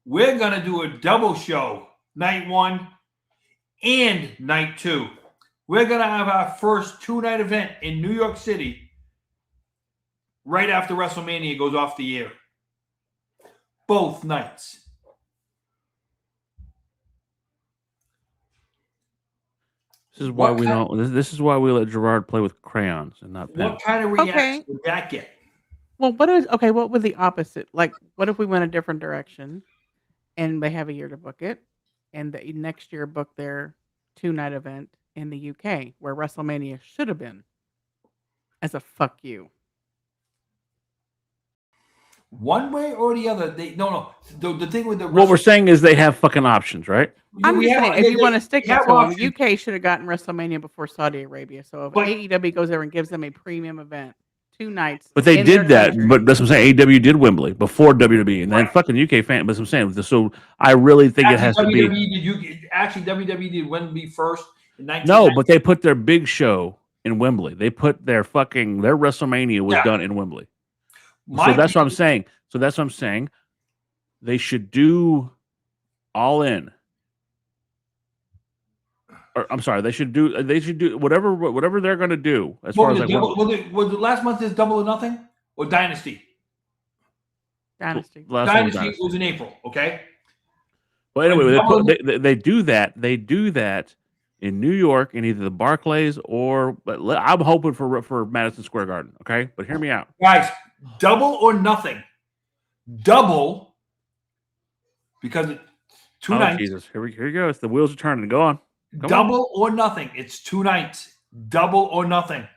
We're going to do a double show, night 1 and night 2. We're going to have our first 2-night event in New York City right after WrestleMania goes off the air. Both nights. This is why This is why we let Gerard play with crayons and not pen. What kind of reaction would that get? Well, what would the opposite? Like, what if we went a different direction and they have a year to book it, and the next year book their 2-night event in the UK where WrestleMania should have been as a fuck you? One way or the other, no. The thing with what we're saying is they have fucking options, right? I'm just saying, if you want to stick it to them, UK should have gotten WrestleMania before Saudi Arabia. So if AEW goes there and gives them a premium event, 2 nights. But they did that. But that's what I'm saying. AEW did Wembley before WWE, and then fucking UK fan. But I'm saying, so I really think it has to be. WWE did Wembley first in 1990. No, but they put their big show in Wembley. They put their WrestleMania was done in Wembley. So that's what I'm saying. They should do All In. Or, I'm sorry. They should do whatever they're going to do as far as was the last month is Double or Nothing or Dynasty? Dynasty was in April. Okay. Well, anyway, they do that. They do that in New York in either the Barclays or. But I'm hoping for Madison Square Garden. Okay, but hear me out, guys. Double or Nothing. Double because it's 2 nights. Jesus, here you go. It's the wheels are turning. Go on. Double or Nothing. It's 2 nights. Double or Nothing.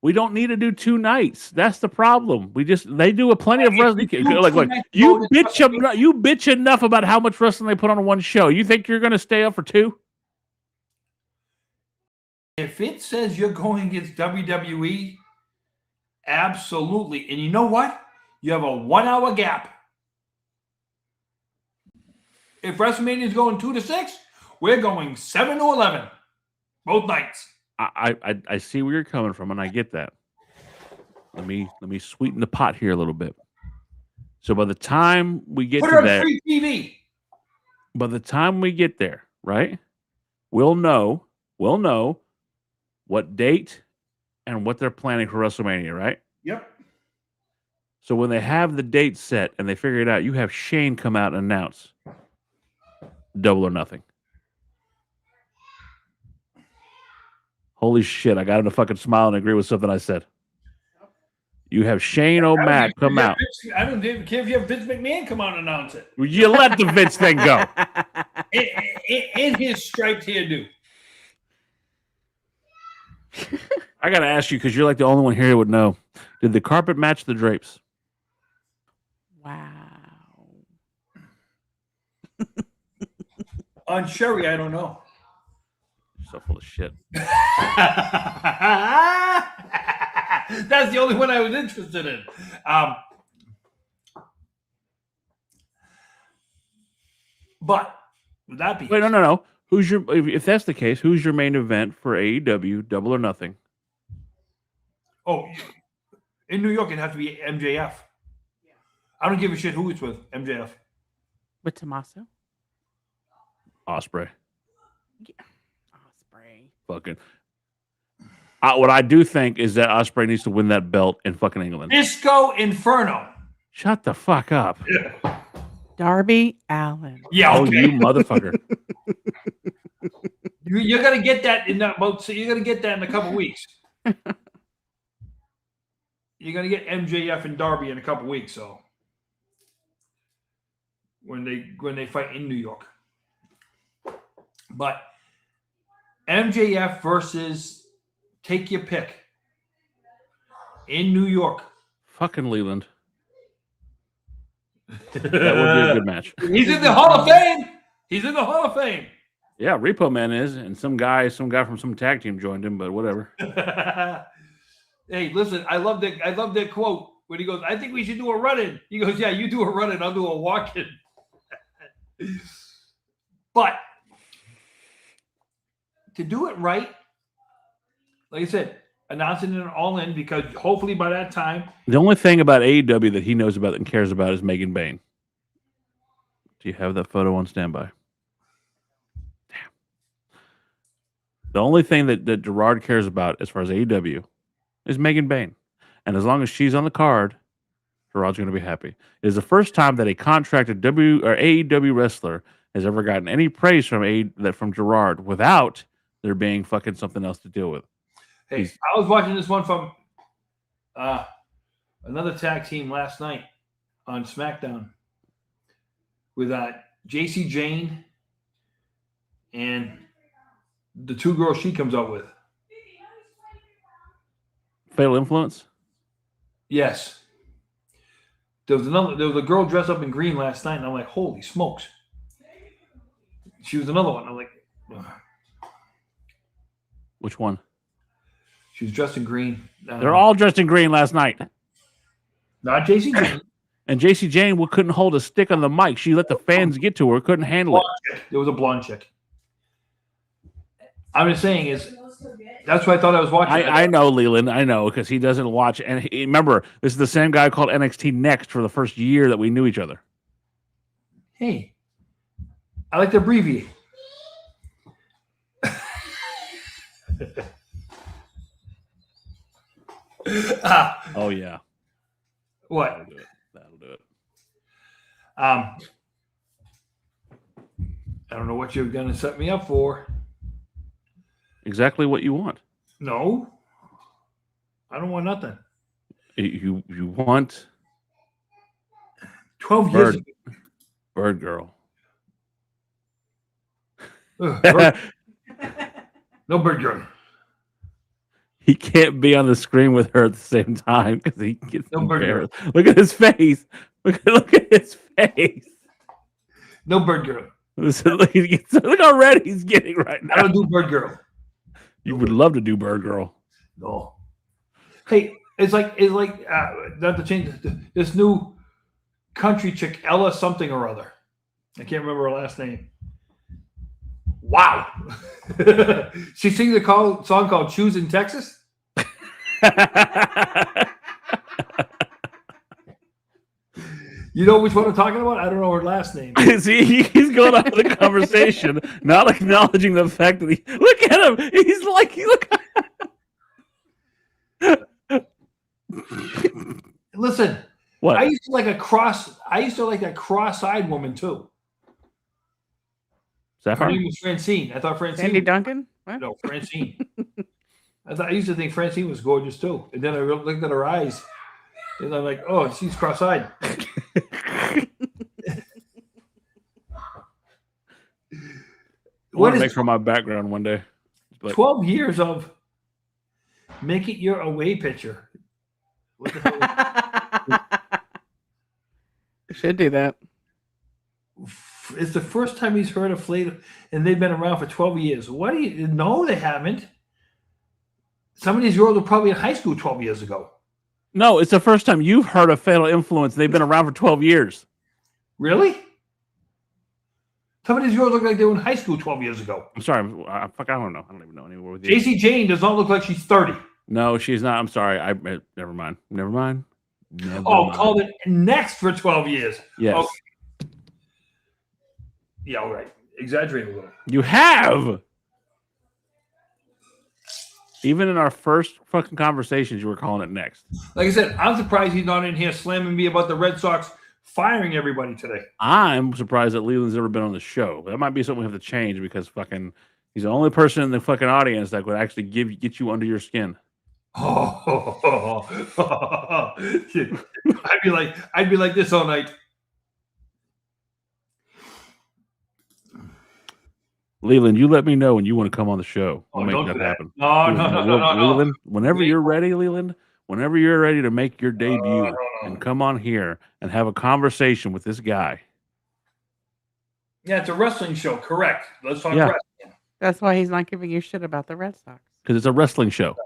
We don't need to do 2 nights. That's the problem. They do plenty of wrestling. Like you bitch enough about how much wrestling they put on one show. You think you're going to stay up for 2? If it says you're going against WWE, absolutely. And you know what? You have a 1 hour gap. If WrestleMania is going 2 to 6, we're going 7 to 11, both nights. I see where you're coming from, and I get that. Let me sweeten the pot here a little bit. So by the time we get Put to her on that, free TV. by the time we get there, right? We'll know what date and what they're planning for WrestleMania, right? Yep. So when they have the date set and they figure it out, you have Shane come out and announce Double or Nothing. Holy shit, I got him to fucking smile and agree with something I said. You have Shane O'Mac come out. I don't care if you have Vince McMahon come out and announce it. You let the Vince thing go. In his striped hairdo. I got to ask you, because you're like the only one here who would know. Did the carpet match the drapes? Wow. On Sherry, I don't know. You're so full of shit. That's the only one I was interested in. But would that be? Wait, no. If that's the case, who's your main event for AEW Double or Nothing? Oh, in New York, it'd have to be MJF. I don't give a shit who it's with. MJF. With Tommaso? Osprey. Yeah. Osprey. Fucking. What I do think is that Osprey needs to win that belt in fucking England. Disco Inferno. Shut the fuck up. Yeah. Darby Allin. Yeah, okay. Oh, you motherfucker. You're gonna get that in that boat. So you're gonna get that in a couple weeks. You're gonna get MJF and Darby in a couple weeks. So when they fight in New York, but MJF versus take your pick in New York. Fucking Leland. That would be a good match. He's in the Hall of Fame. He's in the Hall of Fame. Yeah, Repo Man is, and some guy from some tag team joined him, but whatever. Hey, listen, I love that quote when he goes, "I think we should do a run-in." He goes, "Yeah, you do a run-in, I'll do a walk-in." But to do it right, like I said, announcing it all in, because hopefully by that time. The only thing about AEW that he knows about and cares about is Megan Bain. Do you have that photo on standby? Damn. The only thing that Gerard cares about as far as AEW is Megan Bain. And as long as she's on the card, Gerard's going to be happy. It is the first time that a contracted AEW wrestler has ever gotten any praise from Gerard without there being fucking something else to deal with. Hey, I was watching this one from another tag team last night on SmackDown with JC Jane and the 2 girls she comes out with. Fatal Influence? Yes. There was a girl dressed up in green last night, and I'm like, holy smokes. She was another one. I'm like, ugh. Which one? She was dressed in green. They're all dressed in green last night. Not JC Jane. And JC Jane couldn't hold a stick on the mic. She let the fans get to her, couldn't handle it. There was a blonde chick. I'm just saying that's why I thought I was watching. I know, Leland. I know, because he doesn't watch. And remember, this is the same guy called NXT Next for the first year that we knew each other. Hey, I like to abbreviate. Oh, yeah. What? That'll do it. I don't know what you're going to set me up for. Exactly what you want. No. I don't want nothing. You want 12 years ago. Bird Girl. No Bird Girl. He can't be on the screen with her at the same time because he gets No bird girl. embarrassed. Look at his face. Look at his face. No bird girl. Listen, look how red he's getting right now. I don't do bird girl. You would love to do bird girl. No. Hey, it's like not to change this new country chick, Ella something or other. I can't remember her last name. Wow. She sings a song called Shoes in Texas. You know which one I'm talking about? I don't know her last name. See, he's going off the conversation, not acknowledging the fact that he look at him. He's like, Listen, what? I used to like that cross-eyed woman too. Is that Her her? name was Francine. I thought Francine. Sandy Duncan? What? No, Francine. I used to think Francine was gorgeous too, and then I looked at her eyes, and I'm like, oh, she's cross-eyed. I want to make her my background one day. But 12 years of make it your away picture. What the hell? You should do that. It's the first time he's heard of Flato, and they've been around for 12 years. What do you know? They haven't. Some of these girls were probably in high school 12 years ago. no, it's the first time you've heard of Fatal Influence. They've been around for 12 years. Really? Some of these girls look like they were in high school 12 years ago. I'm sorry. I don't know. I don't even know anymore with you. JC Jane does not look like she's 30. No, she's not. I'm sorry. Never mind. Never mind. Called it next for 12 years. Yes. Okay. Yeah, all right. Exaggerate a little. You have. Even in our first fucking conversations, you were calling it next. Like I said, I'm surprised he's not in here slamming me about the Red Sox firing everybody today. I'm surprised that Leland's ever been on the show. That might be something we have to change because fucking he's the only person in the fucking audience that would actually get you under your skin. Oh, I'd be like this all night. Leland, you let me know when you want to come on the show. We'll don't make do that that. happen. No. Leland, whenever you're ready, Leland, whenever you're ready to make your debut and come on here and have a conversation with this guy. Yeah, it's a wrestling show. Correct. Let's talk Yeah. wrestling. That's why he's not giving you shit about the Red Sox. Because it's a wrestling show.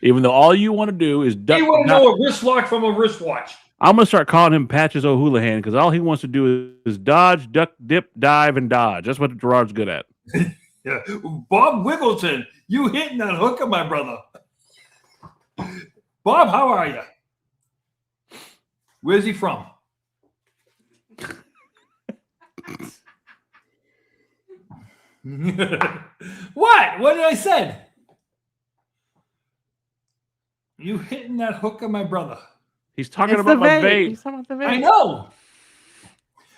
Even though all you want to do is duck. You want to know a wrist lock from a wristwatch. I'm going to start calling him Patches O'Houlihan because all he wants to do is dodge, duck, dip, dive, and dodge. That's what Gerard's good at. Yeah. Bob Wiggleton, you hitting that hooker, my brother. Bob, how are you? Where's he from? What? What did I say? You hitting that hooker, my brother. He's talking It's about the my vape. vape. He's talking about the vape. I know. All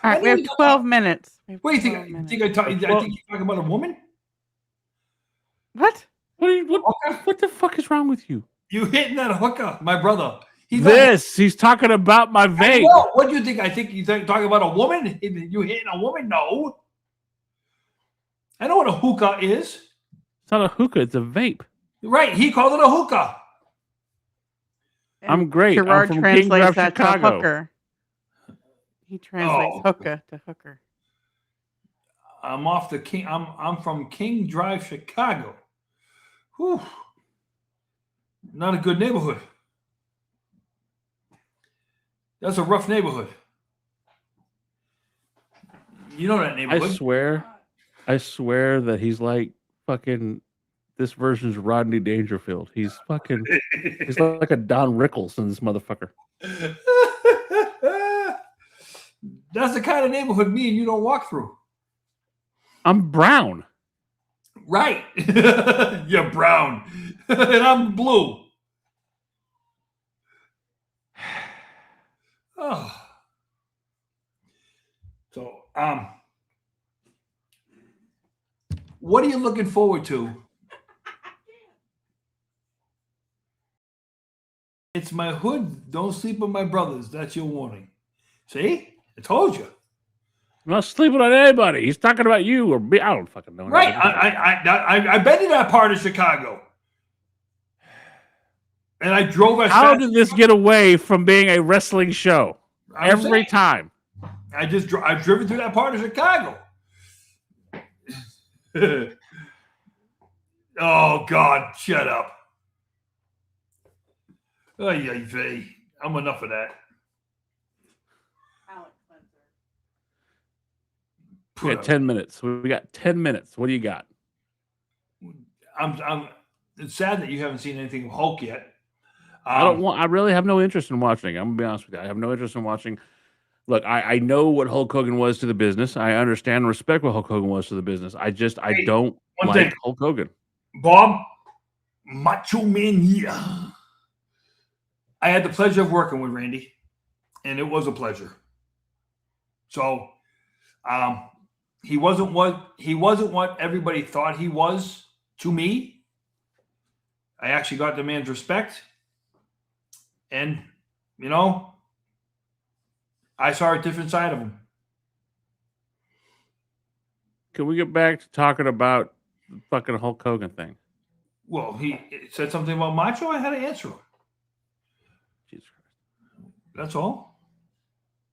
right, we have 12 minutes. We have What do you 12 think? minutes. I think you're talking about a woman? What? What the fuck is wrong with you? You hitting that hooker, my brother. He's talking about my vape. What do you think? I think you talking about a woman? You hitting a woman? No. I know what a hookah is. It's not a hookah, it's a vape. Right. He called it a hookah. I'm great. I'm Gerard from translates King Drive, that to Chicago. hooker. He translates hookah to hooker. I'm off the King. I'm from King Drive, Chicago. Whew. Not a good neighborhood. That's a rough neighborhood. You know that neighborhood. I swear that he's like fucking this version's Rodney Dangerfield. He's like a Don Rickles in this motherfucker. That's the kind of neighborhood me and you don't walk through. I'm brown. Right. You're brown. And I'm blue. Oh. So, what are you looking forward to? It's my hood. Don't sleep with my brothers. That's your warning. See? I told you. I'm not sleeping on anybody. He's talking about you or me. I don't fucking know. Right. I've been to that part of Chicago. And I drove as How fast did this get away from being a wrestling show? Every time. I've driven through that part of Chicago. Oh God, shut up. Oh yeah, I'm enough of that. We got 10 minutes. We got 10 minutes. What do you got? It's sad that you haven't seen anything of Hulk yet. I really have no interest in watching. I'm gonna be honest with you. I have no interest in watching. Look, I know what Hulk Hogan was to the business. I understand and respect what Hulk Hogan was to the business. I don't like Hulk Hogan. Bob, Macho Man, yeah. I had the pleasure of working with Randy, and it was a pleasure. So, he wasn't what everybody thought he was to me. I actually got the man's respect, and I saw a different side of him. Can we get back to talking about the fucking Hulk Hogan thing? Well, he said something about Macho. I had to answer him. Jesus Christ. That's all.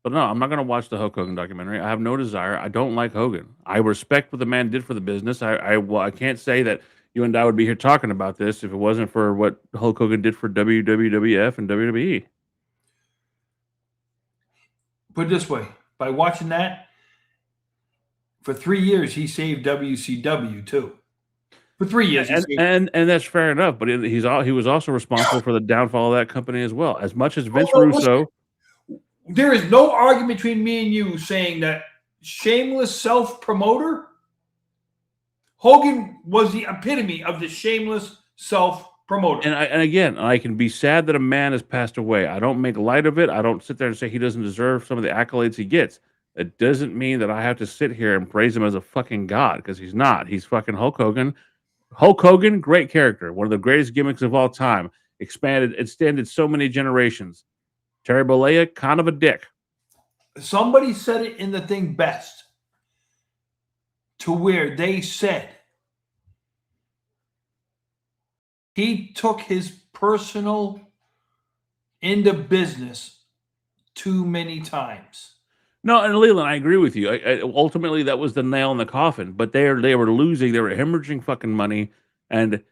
But no, I'm not going to watch the Hulk Hogan documentary. I have no desire. I don't like Hogan. I respect what the man did for the business. I can't say that you and I would be here talking about this if it wasn't for what Hulk Hogan did for WWF and WWE. Put it this way, by watching that, for 3 years, he saved WCW too. For 3 years. And that's fair enough, but he was also responsible for the downfall of that company as well. As much as Vince Russo... There is no argument between me and you saying that shameless self-promoter, Hogan was the epitome of the shameless self-promoter. And again, I can be sad that a man has passed away. I don't make light of it. I don't sit there and say he doesn't deserve some of the accolades he gets. It doesn't mean that I have to sit here and praise him as a fucking god, because he's not. He's fucking Hulk Hogan. Hulk Hogan, great character. One of the greatest gimmicks of all time. Extended so many generations. Terry Bollea, kind of a dick. Somebody said it in the thing best, to where they said he took his personal into business too many times. No, and Leland, I agree with you. Ultimately, that was the nail in the coffin. But they were losing. They were hemorrhaging fucking money. And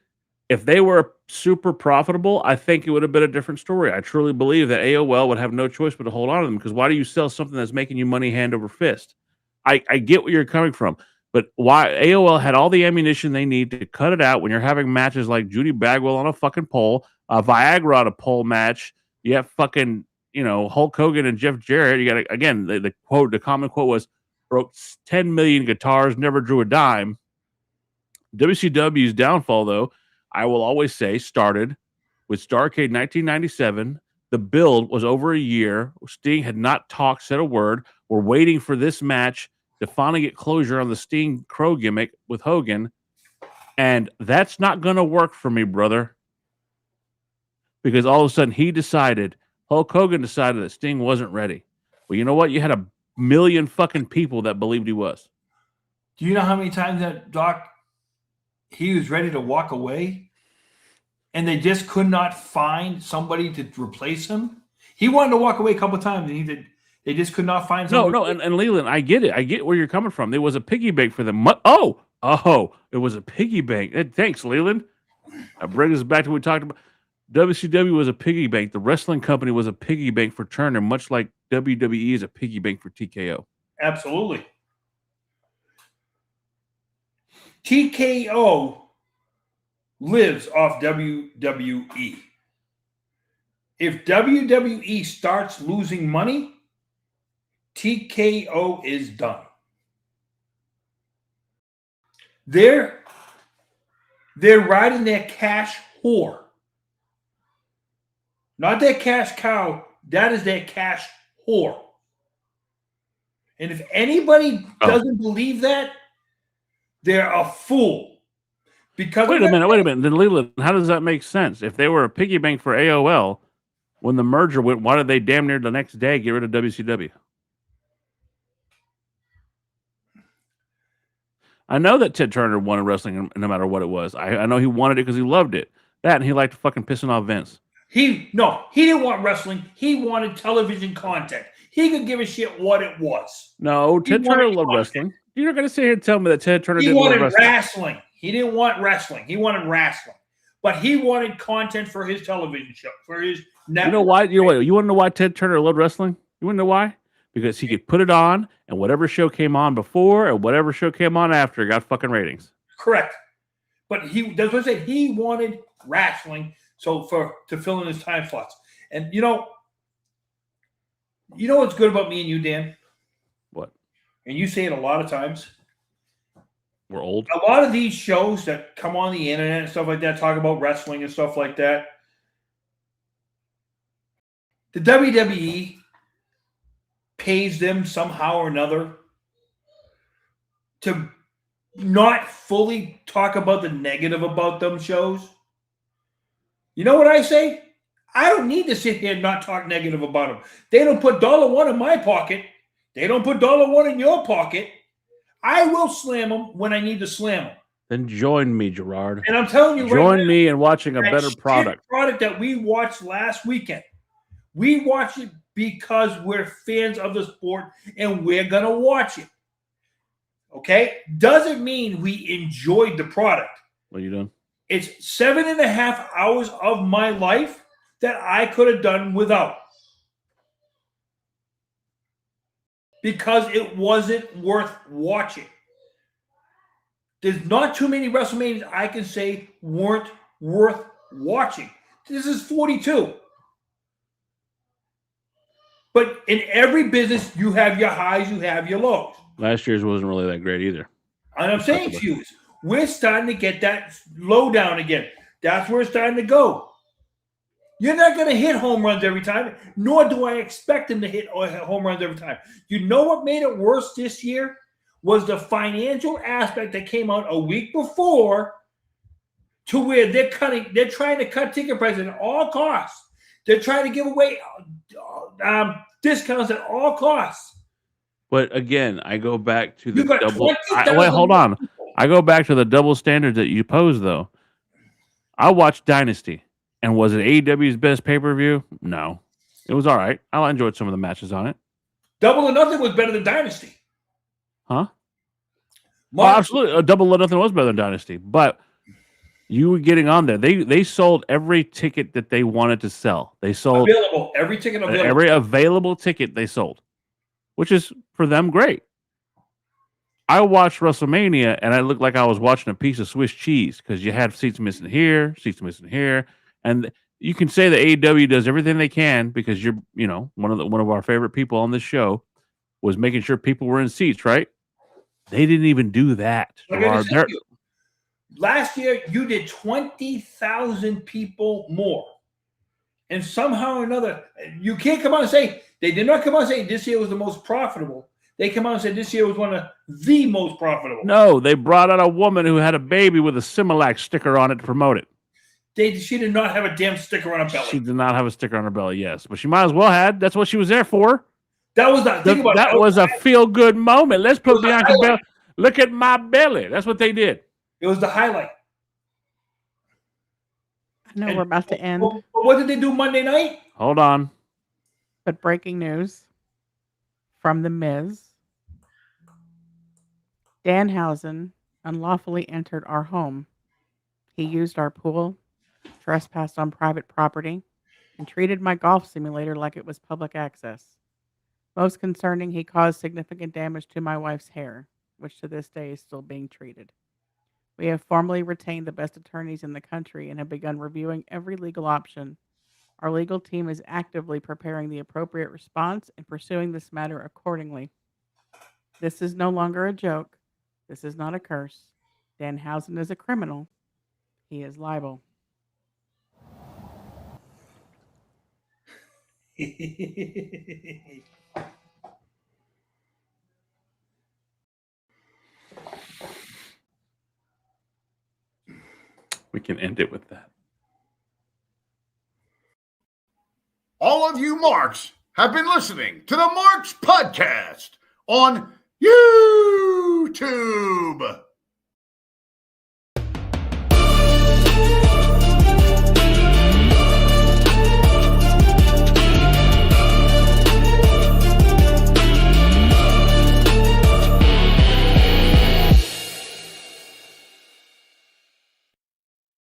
if they were super profitable, I think it would have been a different story. I truly believe that AOL would have no choice but to hold on to them, because why do you sell something that's making you money hand over fist? I get where you're coming from, but why AOL had all the ammunition they need to cut it out when you're having matches like Judy Bagwell on a fucking pole, Viagra on a pole match. You have fucking, Hulk Hogan and Jeff Jarrett. You got again, the common quote was, broke 10 million guitars, never drew a dime. WCW's downfall, though, I will always say, started with Starrcade 1997. The build was over a year. Sting had not said a word. We're waiting for this match to finally get closure on the Sting Crow gimmick with Hogan. And that's not going to work for me, brother. Because all of a sudden Hulk Hogan decided that Sting wasn't ready. Well, you know what? You had a million fucking people that believed he was. Do you know how many times that Doc, he was ready to walk away, and they just could not find somebody to replace him? He wanted to walk away a couple of times, and they just could not find somebody. No, and Leland, I get it. I get where you're coming from. There was a piggy bank for them. It was a piggy bank. Thanks, Leland. That brings us back to what we talked about. WCW was a piggy bank. The wrestling company was a piggy bank for Turner, much like WWE is a piggy bank for TKO. Absolutely. TKO lives off WWE. If WWE starts losing money, TKO is done. They're riding their cash whore. Not their cash cow. That is their cash whore. And if anybody doesn't believe that, they're a fool. Because wait a minute. Then Leland, how does that make sense? If they were a piggy bank for AOL, when the merger went, why did they damn near the next day get rid of WCW? I know that Ted Turner wanted wrestling no matter what it was. I know he wanted it because he loved it. That, and he liked fucking pissing off Vince. He didn't want wrestling. He wanted television content. He could give a shit what it was. No, Ted Turner loved wrestling. You're not going to sit here and tell me that Ted Turner didn't love wrestling. Wrestling. He didn't want wrestling. He wanted wrestling. But he wanted content for his television show, for his network. You know why? You want to know why Ted Turner loved wrestling? You want to know why? Because he could put it on, and whatever show came on before and whatever show came on after got fucking ratings. Correct. But that's what I said. He wanted wrestling to fill in his time slots. And you know what's good about me and you, Dan? What? And you say it a lot of times. We're old. A lot of these shows that come on the internet and stuff like that talk about wrestling and stuff like that. The WWE pays them somehow or another to not fully talk about the negative about them shows. You know what I say? I don't need to sit here and not talk negative about them. They don't put $1 in my pocket. They don't put $1 in your pocket. I will slam them when I need to slam them. Then join me, Gerard. And I'm telling you, join me in watching a better product. Product that we watched last weekend. We watched it because we're fans of the sport and we're gonna watch it. Okay, doesn't mean we enjoyed the product. What are you doing? It's 7.5 hours of my life that I could have done without. Because it wasn't worth watching. There's not too many WrestleManias I can say weren't worth watching. This is 42. But in every business, you have your highs, you have your lows. Last year's wasn't really that great either. And I'm saying to you, we're starting to get that low down again. That's where it's starting to go. You're not going to hit home runs every time, nor do I expect them to hit home runs every time. You know what made it worse this year? Was the financial aspect that came out a week before to where they're trying to cut ticket prices at all costs. They're trying to give away discounts at all costs. But again, I go back to the You got double. 20,000 Wait, hold on. people. I go back to the double standard that you pose, though. I watched Dynasty, and was it AEW's best pay-per-view? No. It was all right. I enjoyed some of the matches on it. Double or Nothing was better than Dynasty. Huh? Well, absolutely. Double or Nothing was better than Dynasty, but you were getting on there. They sold every ticket that they wanted to sell. They sold every ticket available. Every available ticket they sold, which is for them great. I watched WrestleMania and I looked like I was watching a piece of Swiss cheese because you had seats missing here, and you can say that AEW does everything they can because you're, one of our favorite people on this show was making sure people were in seats, right? They didn't even do that. Last year, you did 20,000 people more. And somehow or another, you can't come out and say, they did not come out and say this year was the most profitable. They come out and said this year was one of the most profitable. No, they brought out a woman who had a baby with a Similac sticker on it to promote it. She did not have a damn sticker on her belly. She did not have a sticker on her belly, yes. But she might as well had. That's what she was there for. That was that was a feel-good moment. Let's put Bianca Belair. Look at my belly. That's what they did. It was the highlight. I know we're about to end. What did they do Monday night? Hold on. But breaking news from The Miz. Danhausen unlawfully entered our home. He used our pool, trespassed on private property, and treated my golf simulator like it was public access. Most concerning, he caused significant damage to my wife's hair, which to this day is still being treated. We have formally retained the best attorneys in the country and have begun reviewing every legal option. Our legal team is actively preparing the appropriate response and pursuing this matter accordingly. This is no longer a joke. This is not a curse. Danhausen is a criminal. He is liable. We can end it with that. All of you Marks have been listening to the Marks Podcast on YouTube.